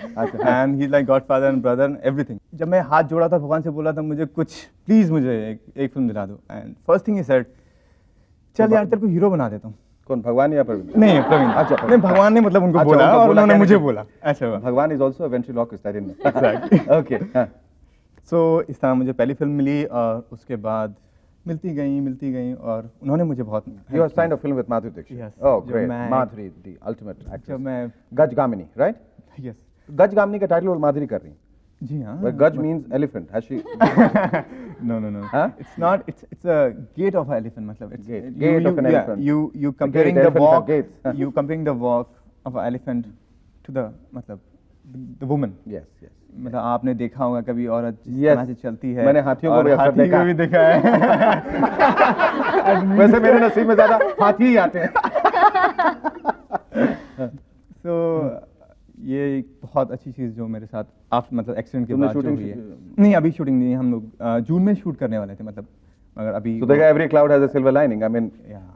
and he is like God father and brother and everything. जब मैं हाथ जोड़ा था भगवान से, बोला था मुझे कुछ प्लीज मुझे एक फिल्म दिला दो। And first thing he said, चल यार तेरे को हीरो बना देता हूँ। कौन, भगवान या प्रवीण? नहीं प्रवीण। अच्छा, नहीं भगवान ने मतलब उनको बोला और उन्होंने मुझे बोला। अच्छा, Bhagwan is also a ventriloquist, I didn't know. Okay. So इस तरह मुझे पहली फिल्म मिली और उसके बाद मिलती गई और उन्होंने मुझे बहुत। You have signed a film with Madhuri Dixit. Yes. Oh, great. Madhuri, the ultimate actress. जब मैं Gajgamini, right? Yes. Gajgamini का टाइटल माधुरी कर रही हैं। जी हाँ। But Gaj means elephant. Has she? No. Huh? It's not. It's a gait of an elephant. मतलब it's gait of an elephant. You comparing the walk. You comparing the walk of an elephant to the मतलब the woman. Yes. मतलब आपने देखा होगा कभी औरत yes. से चलती है। मैंने हाथियों को भी अक्सर देखा है। वैसे मेरे नसीब में ज्यादा हाथी ही आते हैं। So ये एक बहुत अच्छी चीज़ जो मेरे साथ आप मतलब एक्सीडेंट के बाद जो हुई है। नहीं अभी शूटिंग नहीं, हम लोग जून में शूट करने वाले थे मतलब, मगर अभी। So देखा, every cloud has a silver lining. I mean,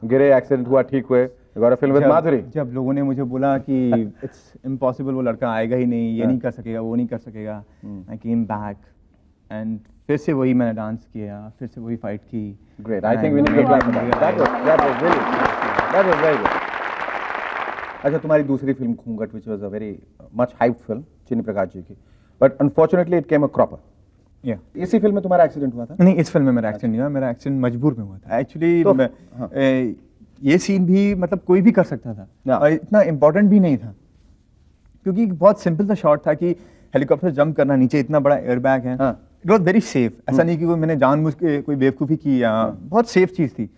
गिरे एक्सीडेंट हुआ, ठीक हुए, you got a film with माधुरी। जब लोगों ने मुझे बोला कि इट्स इम्पॉसिबल, वो लड़का आएगा ही नहीं, ये नहीं कर सकेगा, वो नहीं कर सकेगा, I came back and फिर से वही मैंने डांस किया, फिर से वही फाइट की। Great. I think we need to clap for that. That was very good. अच्छा, तुम्हारी दूसरी फिल्म घूंघट, which was a very much hyped film, चिन्नी प्रकाश जी की, but unfortunately it came a cropper. इसी फिल्म में तुम्हारा एक्सीडेंट हुआ था? नहीं, इस फिल्म में मेरा एक्सीडेंट नहीं हुआ, मेरा एक्सीडेंट मजबूर में हुआ था एक्चुअली। ये सीन भी मतलब कोई भी कर सकता था और इतना इम्पोर्टेंट भी नहीं था, क्योंकि बहुत सिंपल सा शॉट था कि हेलीकॉप्टर जंप करना, नीचे इतना बड़ा एयरबैग है। It was very safe. ऐसा नहीं कि मैंने जानबूझ के कोई बेवकूफ़ी की या बहुत सेफ चीज़ थी।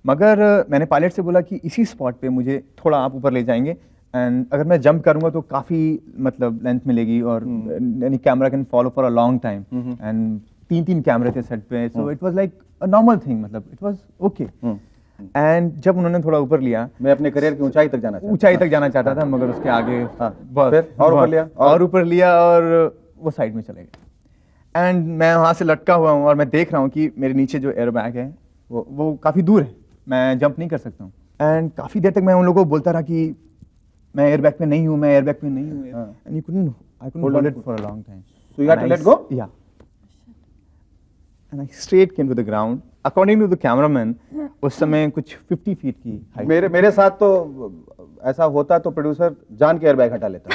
मगर मैंने पायलट से बोला कि इसी स्पॉट पे मुझे थोड़ा आप ऊपर ले जाएंगे एंड अगर मैं जंप करूंगा तो काफ़ी मतलब लेंथ मिलेगी और यानी camera can follow for a long time and 3 कैमरे थे सेट पे, so it was like a normal thing, मतलब इट वाज ओके। एंड जब उन्होंने थोड़ा ऊपर लिया, मैं अपने करियर की ऊंचाई तक जाना चाहता था मगर उसके आगे बस और ऊपर लिया और वो साइड में चले गए। एंड मैं वहाँ से लटका हुआ हूँ और मैं देख रहा हूँ कि मेरे नीचे जो एयर बैग है वो काफ़ी दूर है, मैं जंप नहीं कर सकता हूँ। एंड काफ़ी देर तक मैं उन लोगों को बोलता रहा कि मैं एयर बैग पे नहीं हूँ, I couldn't hold it for a long time. So you had to let go? Yeah. And I straight came to the ground. According to the cameraman, उस समय कुछ 50 feet की हाइट। मेरे साथ तो ऐसा होता तो प्रोड्यूसर जान के एयर बैग हटा लेता।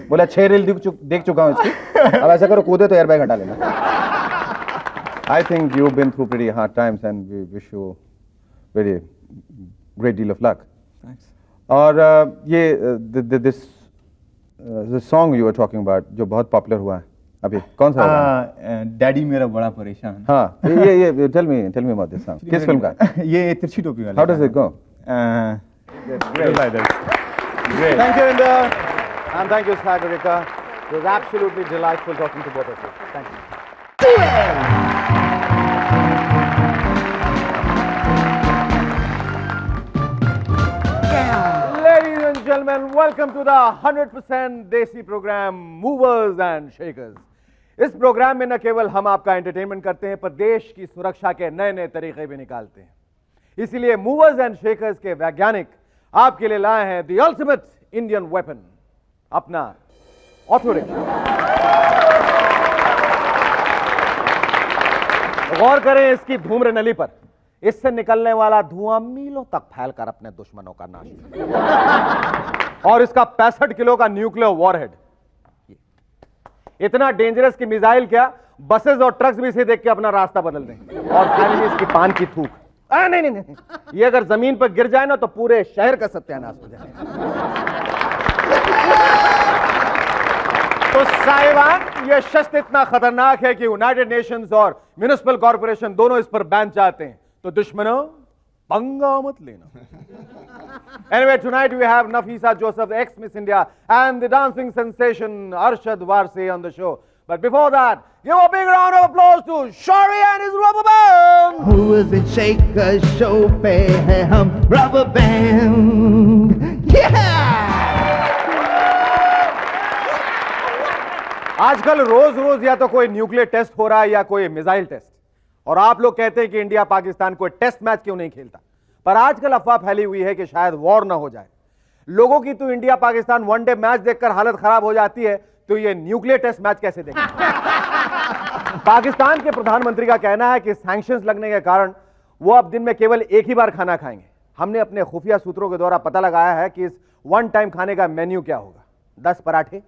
बोला 6 रील देख चुका हूँ इसकी, अब ऐसा करो कूदे तो एयर बैग हटा लेना। I think you've been through pretty hard times and we wish you very great deal of luck. Thanks. और ये this song you were talking about जो बहुत पॉपुलर हुआ है अभी, कौन सा? डैडी मेरा बड़ा परेशान। हाँ, ये tell me about this song. किस फिल्म का? ये तिरछी टोपी वाला। How does it go? Great. Great. Thank you, Inder, and thank you, Sagarika. It was absolutely delightful talking to both of you. Thank you. Ladies and gentlemen, welcome to the 100% Desi program Movers and Shakers. इस programme में न केवल हम आपका entertainment करते हैं पर देश की सुरक्षा के नए नए तरीके भी निकालते हैं। इसीलिए मूवर्स एंड शेकर्स के वैज्ञानिक आपके लिए लाए हैं द अल्टीमेट इंडियन वेपन, अपना ऑटो रिक्शा। गौर करें इसकी धूम्र नली पर, इससे निकलने वाला धुआं मीलों तक फैलकर अपने दुश्मनों का नाश करे। और इसका 65 किलो का न्यूक्लियर वॉरहेड, इतना डेंजरस कि मिसाइल क्या बसेस और ट्रक्स भी इसे देख के अपना रास्ता बदल देंगे। और फाइनली इसकी पान की थूक, नहीं, ये अगर जमीन पर गिर जाए ना तो पूरे शहर का सत्यानाश हो जाए। तो साहिबान, यह शस्त्र इतना खतरनाक है कि यूनाइटेड नेशंस और म्युनिसिपल कॉर्पोरेशन दोनों इस पर बैन चाहते हैं। तो दुश्मनों, पंगा मत लेना। Anyway, tonight we have Nafisa Joseph, ex-Miss India, and the dancing sensation Arshad Varsi on the show. But before that, give a big round of applause to Shari and his rubber band. Who is it? Shaker show pe hai hum rubber band. Yeah! आजकल रोज रोज या तो कोई nuclear test हो रहा है या कोई missile test, और आप लोग कहते हैं कि इंडिया पाकिस्तान कोई टेस्ट मैच क्यों नहीं खेलता। पर आजकल अफवाह फैली हुई है कि शायद वॉर ना हो जाए। लोगों की तो इंडिया पाकिस्तान वनडे मैच देखकर हालत खराब हो जाती है, तो ये न्यूक्लियर टेस्ट मैच कैसे देखें। पाकिस्तान के प्रधानमंत्री का कहना है कि सैंक्शंस लगने के कारण वो अब दिन में केवल एक ही बार खाना खाएंगे। हमने अपने खुफिया सूत्रों के द्वारा पता लगाया है कि इस वन टाइम खाने का मेन्यू क्या होगा। 10 पराठे,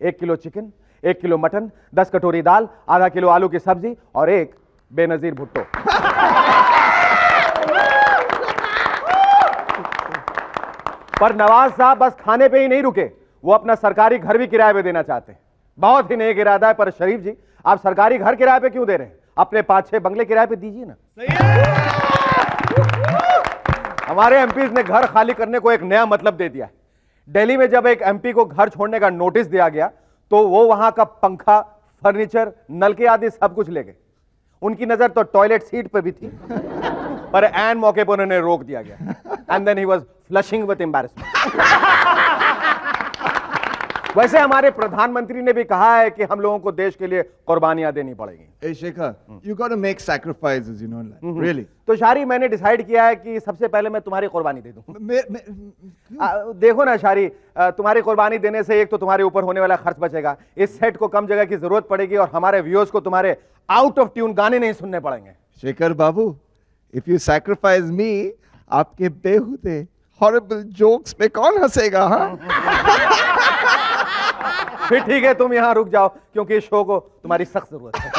1 किलो चिकन, 1 किलो मटन, 10 कटोरी दाल, आधा किलो आलू की सब्जी और 1 बेनजीर भुट्टो। पर नवाज साहब बस खाने पे ही नहीं रुके, वो अपना सरकारी घर भी किराए पे देना चाहते हैं। बहुत ही नेक इरादा है, पर शरीफ जी आप सरकारी घर किराए पे क्यों दे रहे हैं? अपने 5-6 बंगले किराए पे दीजिए ना। हमारे एमपीज ने घर खाली करने को एक नया मतलब दे दिया है। दिल्ली में जब एक एमपी को घर छोड़ने का नोटिस दिया गया तो वो वहां का पंखा, फर्नीचर, नलके आदि सब कुछ ले गए। उनकी नजर तो टॉयलेट सीट पे भी थी, पर एन मौके पर उन्हें रोक दिया गया। And then he was flushing with embarrassment. वैसे हमारे प्रधानमंत्री ने भी कहा है कि हम लोगों को देश के लिए कुर्बानियां देनी पड़ेगी। Hey Shekhar, you got to make sacrifices, you know, like, really. तो शारी, मैंने डिसाइड किया है कि सबसे पहले मैं तुम्हारी कुर्बानी दे दूं। देखो ना शारी, तुम्हारी कुर्बानी देने से एक तो तुम्हारे ऊपर होने वाला खर्च बचेगा, इस सेट को कम जगह की जरूरत पड़ेगी और हमारे व्यूअर्स को तुम्हारे आउट ऑफ ट्यून गाने नहीं सुनने पड़ेंगे। Shekhar Babu, if you sacrifice me, आपके बेहुदे horrible jokes पे कौन हंसेगा? हाँ? फिर ठीक है, तुम यहां रुक जाओ क्योंकि इस शो को तुम्हारी सख्त जरूरत है।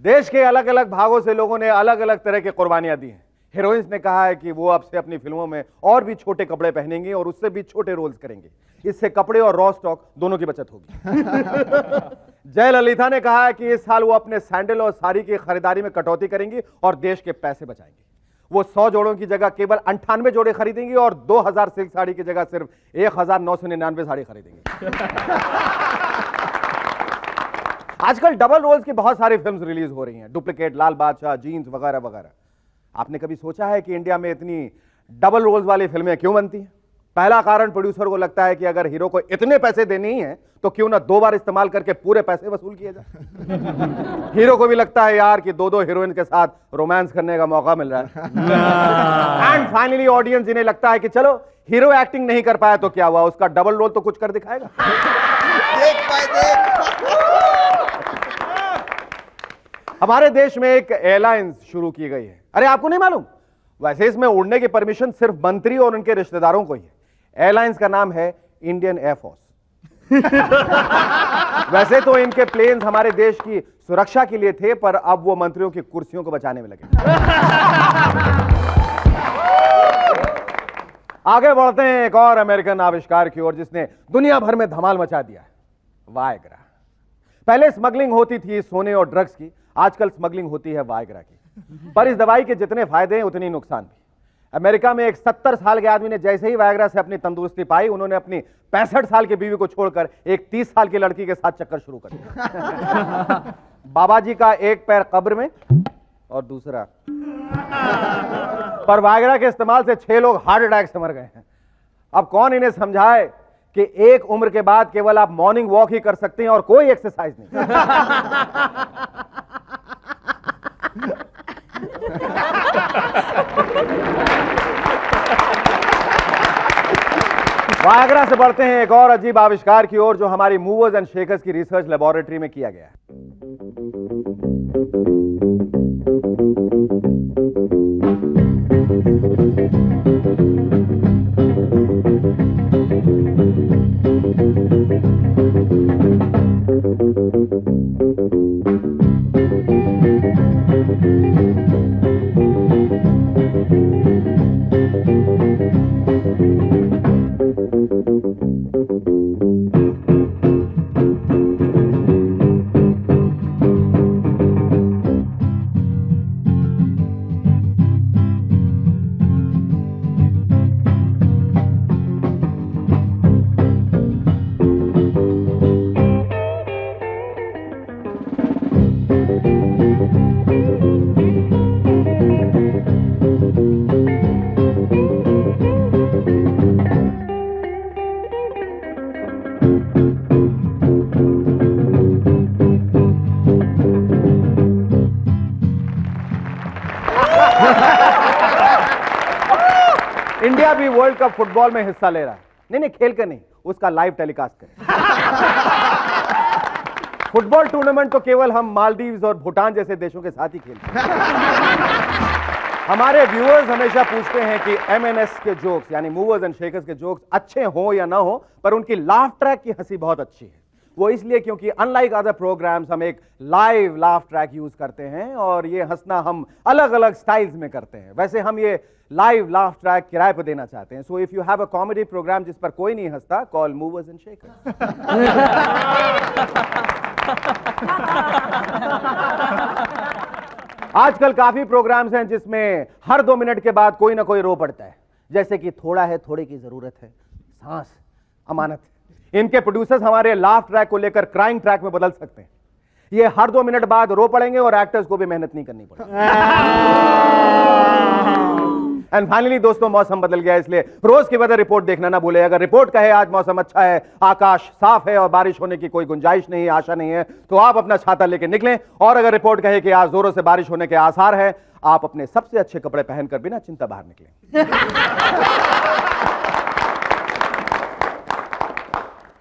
देश के अलग अलग भागों से लोगों ने अलग अलग तरह की कुर्बानियां दी हैं। हीरोइंस ने कहा है कि वो अब से अपनी फिल्मों में और भी छोटे कपड़े पहनेंगे और उससे भी छोटे रोल्स करेंगे। इससे कपड़े और रॉ स्टॉक दोनों की बचत होगी। जयललिता ने कहा है कि इस साल वो अपने सैंडल और साड़ी की खरीदारी में कटौती करेंगी और देश के पैसे बचाएंगे। वो 100 जोड़ों की जगह केवल 98 जोड़े खरीदेंगी और 2000 सिल्क साड़ी की जगह सिर्फ 1999 साड़ी खरीदेंगी। आजकल डबल रोल्स की बहुत सारी फिल्म्स रिलीज हो रही हैं, डुप्लीकेट, लाल बादशाह, जीन्स वगैरह वगैरह। आपने कभी सोचा है कि इंडिया में इतनी डबल रोल्स वाली फिल्में क्यों बनती हैं? पहला कारण, प्रोड्यूसर को लगता है कि अगर हीरो को इतने पैसे देने ही हैं तो क्यों ना 2 बार इस्तेमाल करके पूरे पैसे वसूल किए जाए। हीरो को भी लगता है यार कि 2-2 हीरोइन के साथ रोमांस करने का मौका मिल रहा है। एंड फाइनली ऑडियंस इन्हें लगता है कि चलो हीरो एक्टिंग नहीं कर पाया तो क्या हुआ, उसका डबल रोल तो कुछ कर दिखाएगा। हमारे देश में एक एयरलाइंस शुरू की गई है। अरे आपको नहीं मालूम? वैसे इसमें उड़ने की परमिशन सिर्फ मंत्री और उनके रिश्तेदारों को ही है। एयरलाइंस का नाम है इंडियन एयरफोर्स। वैसे तो इनके प्लेन्स हमारे देश की सुरक्षा के लिए थे, पर अब वो मंत्रियों की कुर्सियों को बचाने में लगे। आगे बढ़ते हैं एक और अमेरिकन आविष्कार की ओर जिसने दुनिया भर में धमाल मचा दिया है, वायग्रा। पहले स्मगलिंग होती थी सोने और ड्रग्स की, आजकल स्मगलिंग होती है वायग्रा की। पर इस दवाई के जितने फायदे हैं उतने नुकसान भी। अमेरिका में एक 70 साल के आदमी ने जैसे ही वायग्रा से अपनी तंदुरुस्ती पाई, उन्होंने अपनी 65 साल की बीवी को छोड़कर एक 30 साल की लड़की के साथ चक्कर शुरू कर दिया। बाबा जी का एक पैर कब्र में और दूसरा। पर वायग्रा के इस्तेमाल से 6 लोग हार्ट अटैक से मर गए हैं। अब कौन इन्हें समझाए कि एक उम्र के बाद केवल आप मॉर्निंग वॉक ही कर सकते हैं और कोई एक्सरसाइज नहीं। वायग्रा से बढ़ते हैं एक और अजीब आविष्कार की ओर जो हमारी मूवर्स एंड शेकर्स की रिसर्च लेबोरेटरी में किया गया है। इंडिया भी वर्ल्ड कप फुटबॉल में हिस्सा ले रहा है। नहीं खेल कर नहीं, उसका लाइव टेलीकास्ट करें। फुटबॉल टूर्नामेंट तो केवल हम मालदीव्स और भूटान जैसे देशों के साथ ही खेलते हैं। हमारे व्यूअर्स हमेशा पूछते हैं कि एमएनएस के जोक्स यानी मूवर्स एंड शेकर्स के जोक्स अच्छे हो या ना हो, पर उनकी लाफ ट्रैक की हंसी बहुत अच्छी है। वो इसलिए क्योंकि अनलाइक अदर प्रोग्राम्स हम एक लाइव लाफ ट्रैक यूज करते हैं और ये हंसना हम अलग अलग स्टाइल्स में करते हैं। वैसे हम ये लाइव लाफ ट्रैक किराए पर देना चाहते हैं। So if you have a comedy program जिस पर कोई नहीं हंसता, कॉल मूवर्स एंड शेकर्स। आजकल काफी प्रोग्राम्स हैं जिसमें हर 2 मिनट के बाद कोई ना कोई रो पड़ता है, जैसे कि थोड़ा है थोड़े की जरूरत है, सांस अमानत है। इनके प्रोड्यूसर्स हमारे लाफ ट्रैक को लेकर क्राइंग ट्रैक में बदल सकते हैं। ये हर 2 मिनट बाद रो पड़ेंगे और एक्टर्स को भी मेहनत नहीं करनी पड़ेगी। एंड फाइनली दोस्तों, मौसम बदल गया, इसलिए रोज की वेदर रिपोर्ट देखना ना भूले। अगर रिपोर्ट कहे आज मौसम अच्छा है, आकाश साफ है और बारिश होने की कोई गुंजाइश नहीं है, आशा नहीं है, तो आप अपना छाता लेके निकलें। और अगर रिपोर्ट कहे कि आज जोरों से बारिश होने के आसार है, आप अपने सबसे अच्छे कपड़े पहनकर बिना चिंता बाहर निकलें।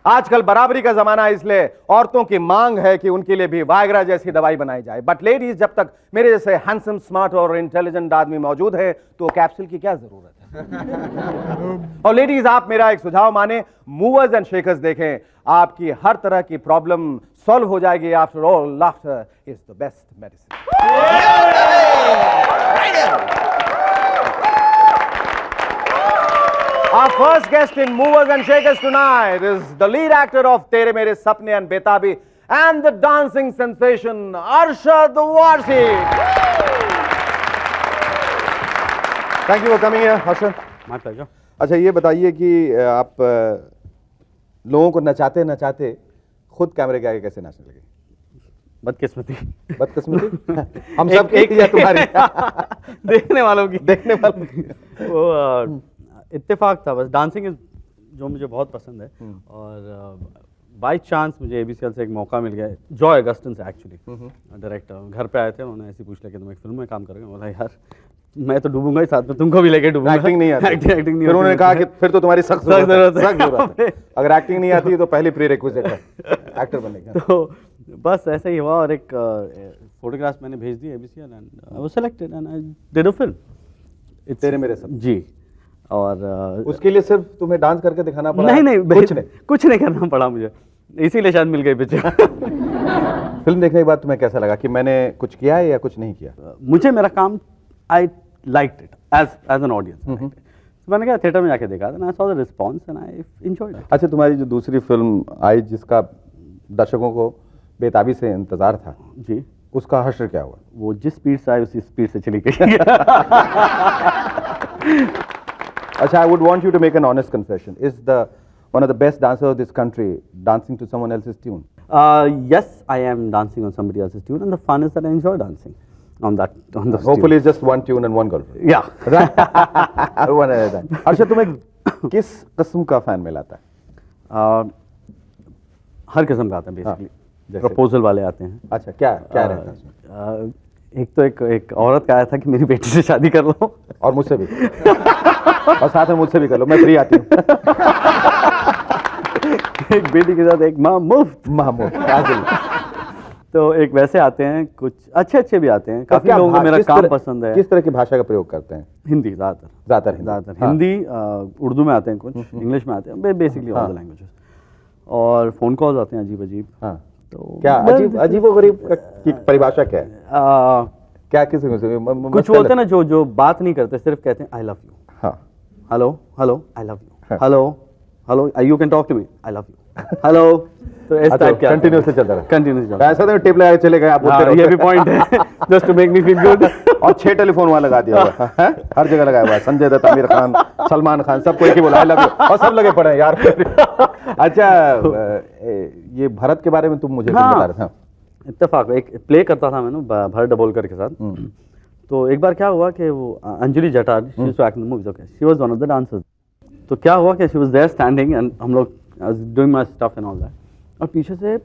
आजकल बराबरी का जमाना है, इसलिए औरतों की मांग है कि उनके लिए भी वायग्रा जैसी दवाई बनाई जाए। बट लेडीज, जब तक मेरे जैसे हैंडसम, स्मार्ट और इंटेलिजेंट आदमी मौजूद है, तो कैप्सूल की क्या जरूरत है। और लेडीज, आप मेरा एक सुझाव माने, मूवर्स एंड शेकर्स देखें, आपकी हर तरह की प्रॉब्लम सॉल्व हो जाएगी। After all, laughter is the best medicine. Our first guest in Movers and Shakers tonight is the lead actor of Tere Mere Sapne and Betabi and the dancing sensation Arshad Warsi. Thank you for coming here, Arshad. My pleasure. अच्छा, ये बताइए कि आप लोगों को नचाते नचाते खुद कैमरे के आगे कैसे नाचने लगे? बदकिस्मती। बदकिस्मती? हम सब एक ही है तुम्हारी। देखने वालों की। देखने वालों की। वो इत्तेफाक था बस। डांसिंग जो मुझे बहुत पसंद है और बाई चांस मुझे एबीसीएल से एक मौका मिल गया। जॉय अगस्टन से एक्चुअली डायरेक्टर घर पे आए थे, उन्होंने ऐसे पूछ लिया कि तुम एक फिल्म में काम करोगे। बोला यार मैं तो डूबूंगा ही साथ में, तुमको भी लेके डूबूंगा। एक्टिंग नहीं आती। एक्टिंग नहीं। फिर उन्होंने कहा कि फिर तो तुम्हारी सख्त जरूरत है। अगर एक्टिंग नहीं आती तो पहली प्री रिक्विजिट है एक्टर बनने का। तो बस ऐसा ही हुआ और एक फोटोग्राफ मैंने भेज दी ABCL and I was selected and I did a film. Tere Mere सब। जी। और उसके लिए सिर्फ तुम्हें डांस करके दिखाना पड़ा? नहीं, कुछ नहीं करना पड़ा मुझे, इसीलिए शायद मिल गई पिक्चर। फिल्म देखने के बाद तुम्हें कैसा लगा कि मैंने कुछ किया है या कुछ नहीं किया? मुझे मेरा काम, I liked it as an audience. मैंने क्या थिएटर में जाके देखा था, I saw the response and I enjoyed it. अच्छा, तुम्हारी जो दूसरी फिल्म आई जिसका दर्शकों को बेताबी से इंतजार था जी, उसका हश्र क्या हुआ? वो जिस स्पीड से आई उसी स्पीड से चली गई। Achha, I would want you to make an honest confession. Is one of the best dancers of this country dancing to someone else's tune? Yes, I am dancing on somebody else's tune, and the fun is that I enjoy dancing on the Hopefully it's just one tune and one girlfriend. Yeah. One at a time. Arshad, तुम्हें किस किस्म का fan मिलाता है? हर किस्म का आता है बेसिकली। प्रपोजल वाले आते हैं। अच्छा, क्या रहता है? एक तो एक औरत का आया था कि मेरी बेटी से शादी कर लो, और मुझसे भी, और साथ में मुझसे भी कर लो, मैं फ्री आती हूँ। एक बेटी के साथ एक माँ मुफ्त। तो एक वैसे आते हैं, कुछ अच्छे भी आते हैं। काफी लोगों को मेरा काम पसंद है। किस तरह की भाषा का प्रयोग करते हैं? हिंदी ज्यादातर हिंदी, उर्दू में आते हैं, कुछ इंग्लिश में आते हैं, बेसिकली ऑल द लैंग्वेजेस। और फोन कॉल्स आते हैं अजीब अजीब। हाँ, तो क्या अजीब गरीब की परिभाषा क्या है? क्या किसी कुछ होते हैं ना जो बात नहीं करते, सिर्फ कहते हैं आई लव यू। हाँ, hello I love you, hello you can talk to me, I love you, hello. तो इस टाइप का कंटिन्यूअसली चलता रहा। कंटिन्यूअसली ऐसा तो टेप लगा के चले गए आप, बोलते रहो। ये भी पॉइंट है, just to make me feel good. और 6 टेलीफोन वहां लगा दिया हुआ है, हर जगह लगाया हुआ है। संजय दत्त, आमिर खान, सलमान खान, सबको एक ही बोला आई लव यू, और सब लगे पड़े हैं यार। अच्छा, ये भरत के बारे में तुम मुझे बता रहे थे। इत्तेफाक एक प्ले करता था मैं भरत डबोलकर के साथ। तो एक बार क्या हुआ कि वो Anjali Jatar, she used to act in the movies, okay, she was one of the dancers. तो क्या हुआ कि she was there standing and हम लोग doing my stuff and all that, और पीछे से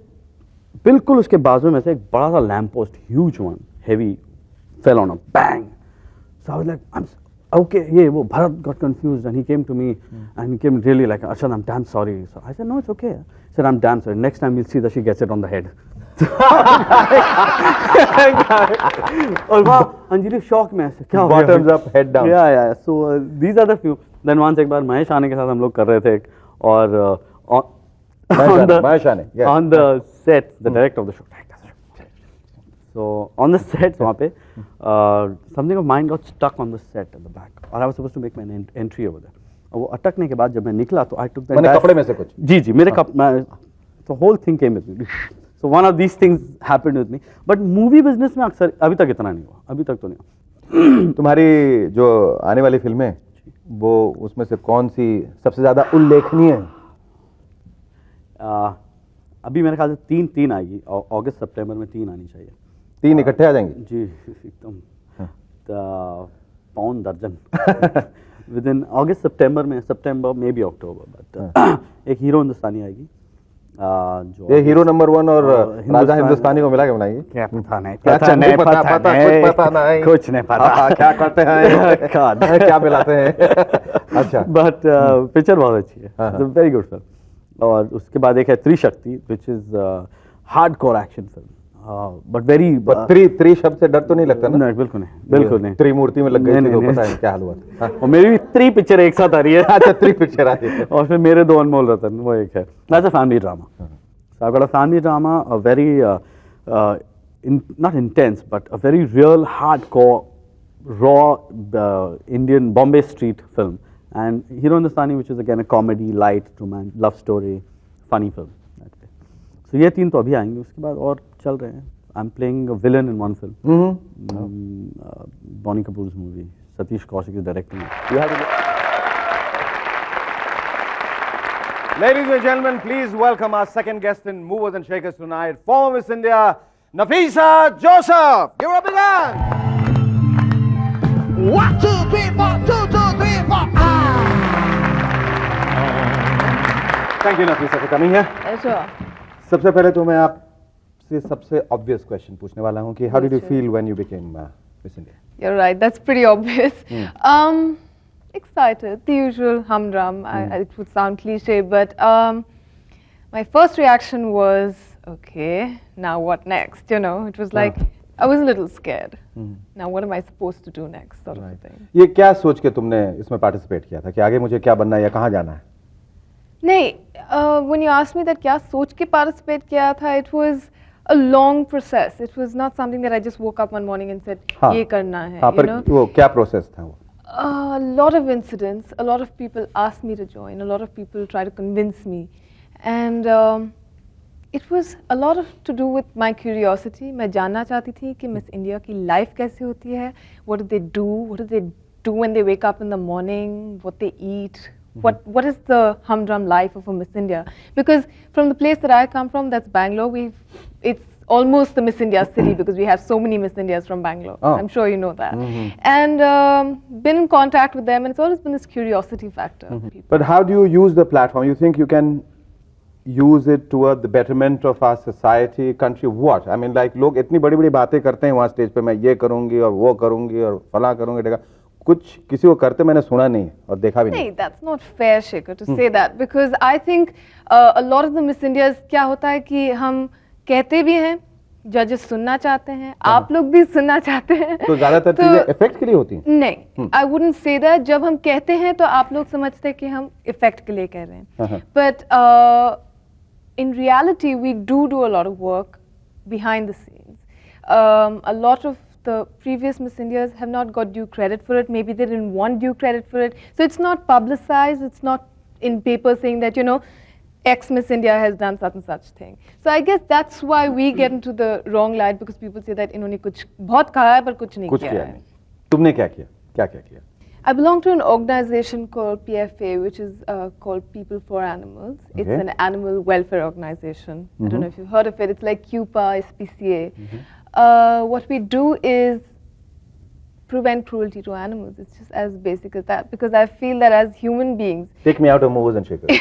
बिल्कुल उसके बाजू में से एक बड़ा सा lamp post, huge one, heavy, fell on a bang. So I was like, I am okay, ये वो Bharat got confused and he came to me and he came really like, Arshad, I am damn sorry. So I said no, it's okay. I said, I'm damn sorry. Next time we'll see that she gets it on the head. और वहाँ Anjali shock में ऐसे क्या हो गया? Bottoms up, head down. Yeah. So these are the few. Then once एक बार महेश आने के साथ हम लोग कर रहे थे और महेश आने, yes. on the set, the director of the show. So on the set वहाँ पे something of mine got stuck on the set at the back, और I was supposed to make my entry over there. वो अटकने के बाद जब मैं निकला तो आई टुक द कपड़े में से कुछ, जी मेरे तो whole thing came with me. So one of these things happened with me, but movie business में अक्सर अभी तक इतना नहीं हुआ, अभी तक तो नहीं हुआ। तुम्हारी जो आने वाली फिल्में, वो उसमें से कौन सी सबसे ज्यादा उल्लेखनीय है? अभी मेरे ख्याल से तीन आएगी, अगस्त सितंबर में 3 आनी चाहिए। 3 इकट्ठे आ जाएंगे? जी एकदम पौन दर्जन विद इन अगस्त सितंबर में, सितंबर मे बी अक्टूबर, बट एक हीरो हिंदुस्तानी आएगी जो ये हीरो नंबर 1 और राजा हिंदुस्तानी को मिला के बनाएगी? क्या पता नहीं, कुछ पता नहीं, कुछ नहीं पता क्या करते हैं, क्या मिलाते हैं। अच्छा, बट पिक्चर बहुत अच्छी है, वेरी गुड फिल्म। और उसके बाद एक है Trishakti, which is hardcore action film, but very त्रि शब्द से डर तो नहीं लगता ना? नहीं, बिल्कुल नहीं, बिल्कुल नहीं। त्रिमूर्ति में लग गई थी तो पता है क्या हाल हुआ। और मेरी भी 3 पिक्चर एक साथ आ रही है। अच्छा, 3 पिक्चर आ रही है। और फिर मेरे 2 अनमोल रतन, वो एक है, that's a family drama. So I got a family drama, a very not intense but a very real hardcore raw Indian Bombay street film, and hero Hindustani which is again a comedy, light romance, love story, funny film. So ये 3 तो अभी आएंगे, उसके बाद और चल रहे हैं। I am playing a villain in one film, Boney Kapoor's movie, Satish Kaushik is directing it. Ladies and gentlemen, please welcome our second guest in Movers and Shakers tonight, former Miss India, Nafisa Joseph. Give her a big hand. 1 2 3 4 2 2 3 4 Thank you, Nafisa, for coming here. Sure. सबसे पहले तो मैं आपसे सबसे obvious question पूछने वाला हूँ कि how did you feel when you became Miss India? You're right, that's pretty obvious. Excited, the usual humdrum. It would sound cliche, but my first reaction was, okay, now what next? You know, it was like, I was a little scared. Now what am I supposed to do next, sort of thing. ये क्या सोच के तुमने इसमें participate किया था कि आगे मुझे क्या बनना है या कहाँ जाना है? नहीं, when you asked me that क्या सोच के participate किया था, it was a long process. It was not something that I just woke up one morning and said, ये करना है, हाँ, you know. वो क्या process था वो? A lot of incidents, a lot of people asked me to join, a lot of people tried to convince me, and it was a lot of to do with my curiosity. मैं जानना चाहती थी कि Miss India की life कैसे होती है, what do they do, what do they do when they wake up in the morning, what they eat, what is the humdrum life of a Miss India? Because from the place that I come from, that's Bangalore, it's almost the Miss India city because we have so many Miss Indias from Bangalore. I'm sure you know that. And been in contact with them, and it's always been this curiosity factor. But how do you use the platform? You think you can use it toward the betterment of our society, country, what? I mean, like लोग इतनी बड़ी-बड़ी बातें करते हैं वहाँ stage पे, मैं ये करूँगी और वो करूँगी और फला करूँगी, कुछ किसी को करते मैंने सुना नहीं और देखा भी नहीं. That's not fair, Shekhar, to say that, because I think a lot of the Miss Indias क्या होता है कि हम कहते भी हैं, जजेस सुनना चाहते हैं, आप लोग भी सुनना चाहते हैं, तो ज्यादातर चीजें इफेक्ट के लिए होती हैं? नहीं, I wouldn't say that. जब हम कहते हैं तो आप लोग समझते हैं कि हम इफेक्ट के लिए कह रहे हैं, but in reality we do a lot of work behind the scenes. A lot of the previous Miss Indias have not got due credit for it. Maybe they didn't want due credit for it. So it's not publicized. It's not in paper saying that, you know, X Miss India has done such and such thing. So I guess that's why we get into the wrong light, because people say that इन्होंने कुछ बहुत कहा है पर कुछ नहीं किया है. तुमने क्या किया? क्या किया? I belong to an organization called PFA, which is called People for Animals. It's Okay. an animal welfare organization. I don't know if you've heard of it. It's like CUPA, SPCA. What we do is prevent cruelty to animals. It's just as basic as that, because I feel that as human beings, Take me out of movers and shakers. You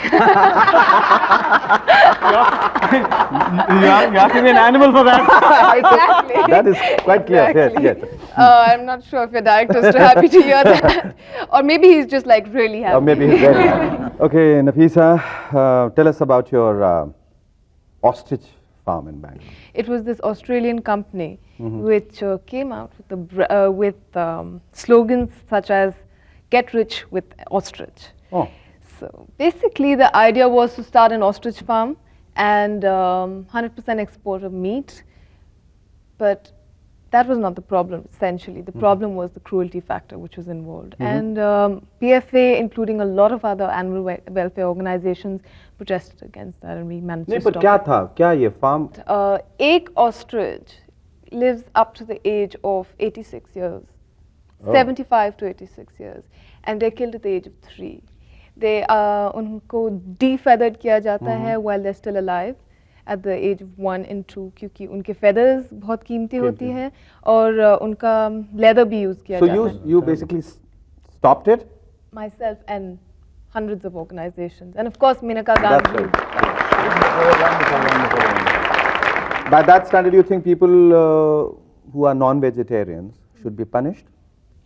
have to be an animal for that. exactly. That is quite clear. Exactly. Yes, yes. I'm not sure if your director's too happy to hear that, or maybe he's just like really happy. Or maybe he's very happy. Okay, Nafisa, tell us about your ostrich farm in Bangalore. It was this Australian company which came out with slogans such as "Get rich with ostrich." Oh. So basically, the idea was to start an ostrich farm and 100% export of meat, but that was not the problem. Essentially, the problem was the cruelty factor which was involved, and PFA, including a lot of other animal welfare organizations, protested against that, and we managed नहीं to पर stop क्या it. था क्या ये farm Ek ostrich lives up to the age of 86 years, 75 to 86 years, and they're killed at the age of 3. They उनको defeathered किया जाता है while they're still alive at the age of 1 and 2, क्योंकि उनके feathers बहुत कीमती होती हैं और उनका leather भी use किया So जाता है. you basically stopped it? Myself and hundreds of organizations, and of course Menaka Gandhi. By that standard, you think people who are non-vegetarians should be punished?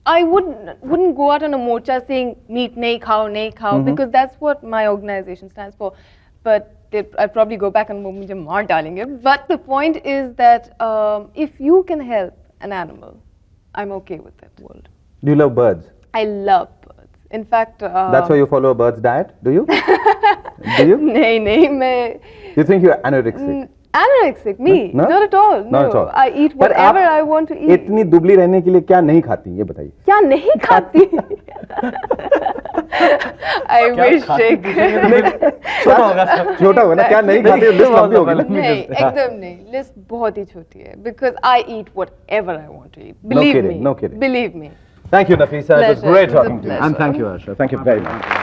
I wouldn't go out on a morcha saying meat nahi khao, because that's what my organization stands for. But I'd probably go back and mujhe maar dalenge. But the point is that if you can help an animal, I'm okay with it. Do you love birds? I love birds. In fact, That's why you follow a bird's diet, do you? Do you? nahi, main You think you're anorexic? anorexic, me? No? Not at all. Not at all. I eat पर whatever आप I want to eat. इतनी दुबली रहने के लिए क्या नहीं खाती ये बताइए? क्या नहीं खाती? I wish Sheikh. छोटा होगा ना क्या नहीं खाती लिस्ट लंबी होगी ना? नहीं एकदम नहीं लिस्ट बहुत ही छोटी है because I eat whatever I want to eat. No Believe kidding, me. no kidding. Believe me. Thank you, Nafisa. It was Pleasure. great It was a talking to you. pleasure. And thank you, Asha. Thank you very much.